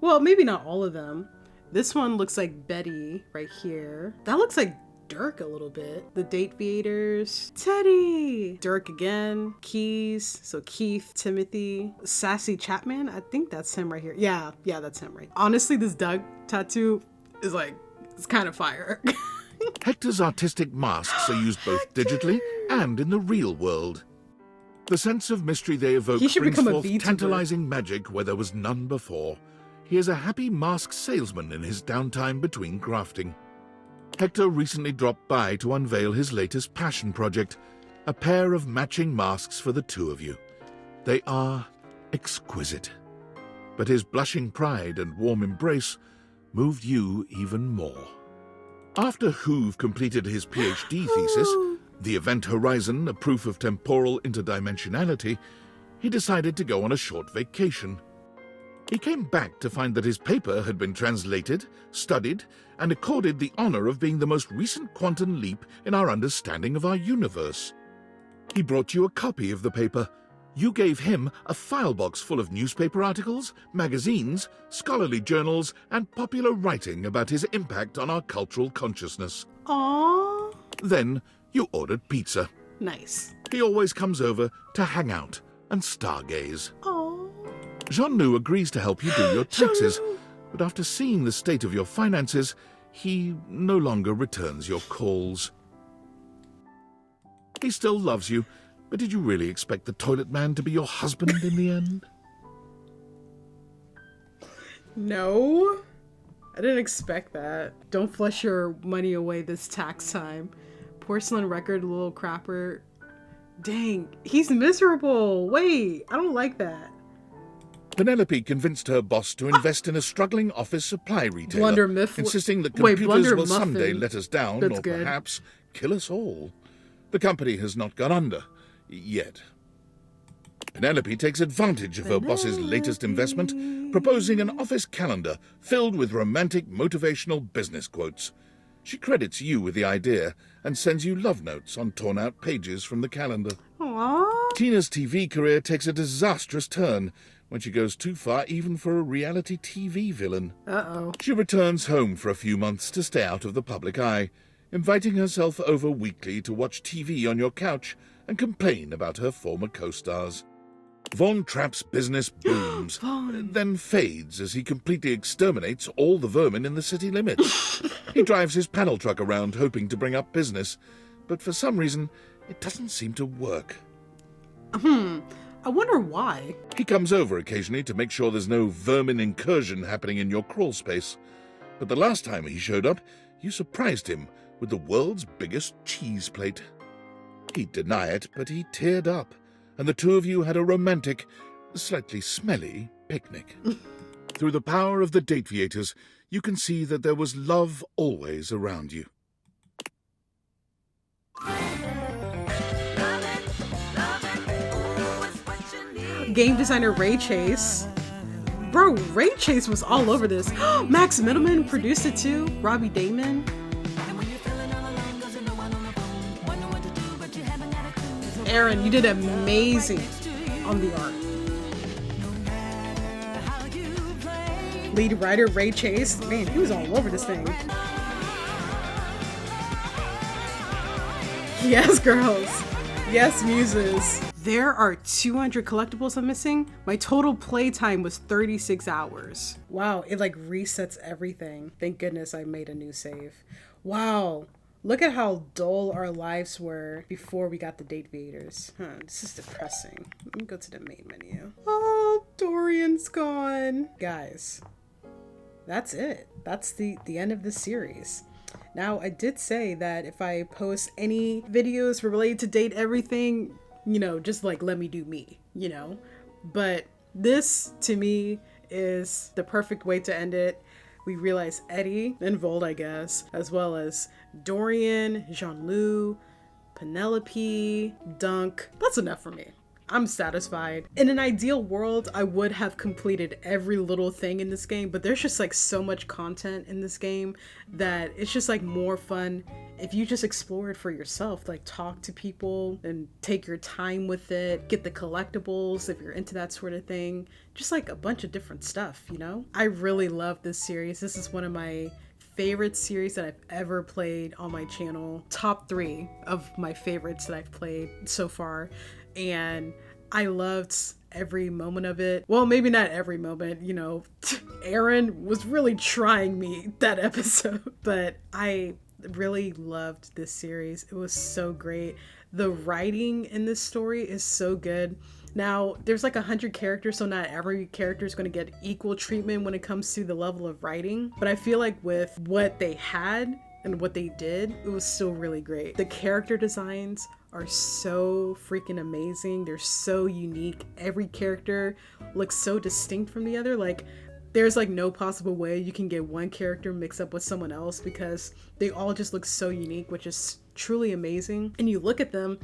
Well, maybe not all of them. This one looks like Betty right here. That looks like Dirk a little bit. The Date Viators. Teddy! Dirk again. Keys. So Keith, Timothy. Sassy Chapman. I think that's him right here. Yeah, that's him right. Honestly, this Doug tattoo is like, it's kind of fire. Hector's artistic masks are used both digitally and in the real world. The sense of mystery they evoke He should brings become a forth VTuber. tantalizing magic where there was none before. He is a happy mask salesman in his downtime between grafting. Hector recently dropped by to unveil his latest passion project, a pair of matching masks for the two of you. They are exquisite. But his blushing pride and warm embrace moved you even more. After Hoove completed his PhD thesis, The Event Horizon, a proof of temporal interdimensionality, he decided to go on a short vacation. He came back to find that his paper had been translated, studied, and accorded the honor of being the most recent quantum leap in our understanding of our universe. He brought you a copy of the paper. You gave him a file box full of newspaper articles, magazines, scholarly journals, and popular writing about his impact on our cultural consciousness. Aww. Then you ordered pizza. Nice. He always comes over to hang out and stargaze. Aww. Jean-Loup agrees to help you do your taxes, but after seeing the state of your finances, he no longer returns your calls. He still loves you, but did you really expect the toilet man to be your husband in the end? No, I didn't expect that. Don't flush your money away this tax time. Porcelain record, little crapper. Dang, he's miserable. Wait, I don't like that. Penelope convinced her boss to invest in a struggling office supply retailer, Blunder Miff- insisting that Wait, computers Blunder will Muffin. someday let us down, That's or good. perhaps kill us all. The company has not gone under, yet. Penelope takes advantage of her boss's latest investment, proposing an office calendar filled with romantic motivational business quotes. She credits you with the idea and sends you love notes on torn-out pages from the calendar. Aww. Tina's TV career takes a disastrous turn when she goes too far even for a reality TV villain. Uh-oh. She returns home for a few months to stay out of the public eye, inviting herself over weekly to watch TV on your couch and complain about her former co-stars. Von Trapp's business booms, then fades as he completely exterminates all the vermin in the city limits. He drives his panel truck around hoping to bring up business, but for some reason, it doesn't seem to work. I wonder why. He comes over occasionally to make sure there's no vermin incursion happening in your crawl space. But the last time he showed up, you surprised him with the world's biggest cheese plate. He'd deny it, but he teared up, and the two of you had a romantic, slightly smelly picnic. Through the power of the Date Viators, you can see that there was love always around you. Game designer Ray Chase. Bro, Ray Chase was all over this. Max Middleman produced it too. Robbie Damon. Aaron, you did amazing on the art. Lead writer Ray Chase. Man, he was all over this thing. Yes, girls. Yes, muses. There are 200 collectibles I'm missing. My total playtime was 36 hours. Wow, it like resets everything. Thank goodness I made a new save. Wow, look at how dull our lives were before we got the Date Viators. This is depressing. Let me go to the main menu. Oh, Dorian's gone. Guys, that's it. That's the end of the series. Now, I did say that if I post any videos related to Date Everything, you know, just like let me do me, you know. But this, to me, is the perfect way to end it. We realize Eddie and Vold, I guess, as well as Dorian, Jean-Loup, Penelope, Dunk. That's enough for me. I'm satisfied. In an ideal world, I would have completed every little thing in this game, but there's just like so much content in this game that it's just like more fun if you just explore it for yourself. Like talk to people and take your time with it, get the collectibles if you're into that sort of thing, just like a bunch of different stuff, you know? I really love this series. This is one of my favorite series that I've ever played on my channel. Top 3 of my favorites that I've played so far. And I loved every moment of it. Well, maybe not every moment, you know. Aaron was really trying me that episode, but I really loved this series. It was so great. The writing in this story is so good. Now, there's like 100 characters, so not every character is going to get equal treatment when it comes to the level of writing. But I feel like with what they had and what they did, it was still really great. The character designs are so freaking amazing. They're so unique. Every character looks so distinct from the other. Like, there's like no possible way you can get one character mixed up with someone else because they all just look so unique, which is truly amazing. And you look at them,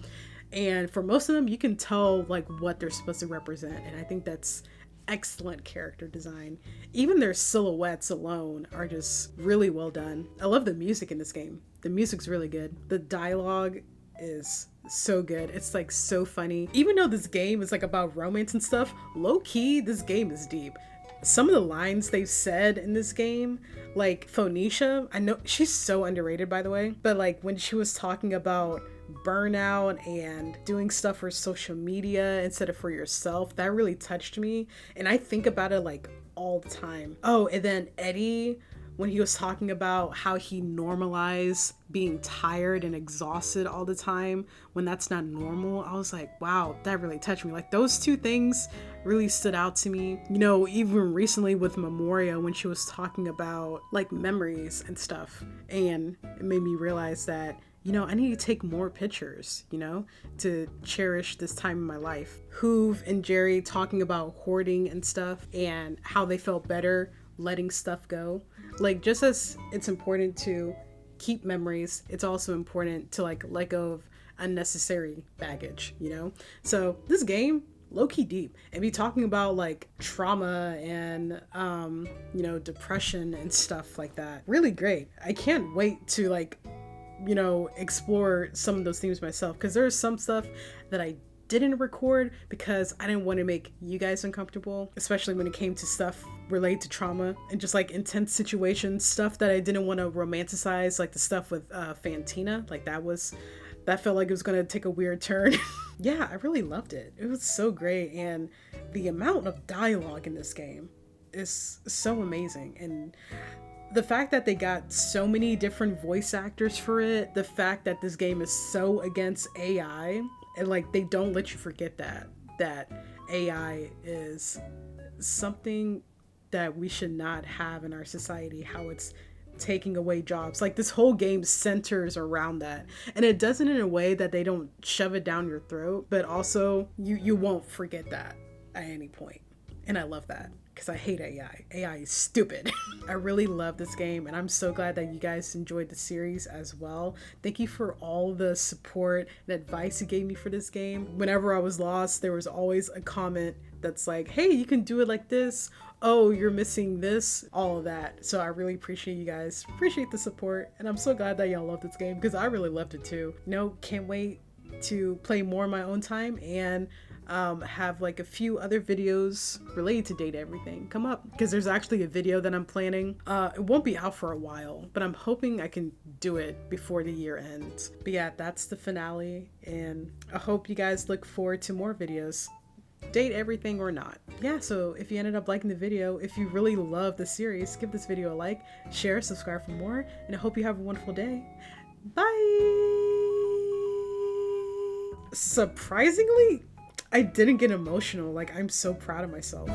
and for most of them, you can tell like what they're supposed to represent. And I think that's excellent character design. Even their silhouettes alone are just really well done. I love the music in this game. The music's really good. The dialogue is so good. It's like so funny. Even though this game is like about romance and stuff, low key, this game is deep. Some of the lines they've said in this game, like Phoenicia, I know she's so underrated by the way, but like when she was talking about burnout and doing stuff for social media instead of for yourself, that really touched me. And I think about it like all the time. Oh, and then Eddie, when he was talking about how he normalized being tired and exhausted all the time when that's not normal, I was like, wow, that really touched me. Like those two things really stood out to me. You know, even recently with Memoria, when she was talking about like memories and stuff, and it made me realize that, you know, I need to take more pictures, you know, to cherish this time in my life. Hoove and Jerry talking about hoarding and stuff and how they felt better letting stuff go. Like, just as it's important to keep memories, it's also important to like let go of unnecessary baggage, you know? So this game, low-key deep, and be talking about like trauma and you know, depression and stuff like that. Really great. I can't wait to like, you know, explore some of those themes myself, because there's some stuff that I didn't record because I didn't want to make you guys uncomfortable, especially when it came to stuff related to trauma and just like intense situations, stuff that I didn't want to romanticize, like the stuff with Fantina. Like that felt like it was gonna take a weird turn. Yeah, I really loved it. It was so great, and the amount of dialogue in this game is so amazing. And the fact that they got so many different voice actors for it, the fact that this game is so against AI, and like they don't let you forget that AI is something that we should not have in our society, how it's taking away jobs. Like this whole game centers around that, and it does it in a way that they don't shove it down your throat, but also you won't forget that at any point. And I love that, because I hate AI. AI is stupid. I really love this game, and I'm so glad that you guys enjoyed the series as well. Thank you for all the support and advice you gave me for this game. Whenever I was lost, there was always a comment that's like, hey, you can do it like this. Oh, you're missing this, all of that. So I really appreciate you guys. Appreciate the support, and I'm so glad that y'all love this game, because I really loved it too. You know, can't wait to play more in my own time and have like a few other videos related to Date Everything come up, because there's actually a video that I'm planning. It won't be out for a while, but I'm hoping I can do it before the year ends. But yeah, that's the finale, and I hope you guys look forward to more videos, Date Everything or not. Yeah, so if you ended up liking the video, if you really love the series, give this video a like, share, subscribe for more, and I hope you have a wonderful day. Bye! Surprisingly, I didn't get emotional. Like, I'm so proud of myself.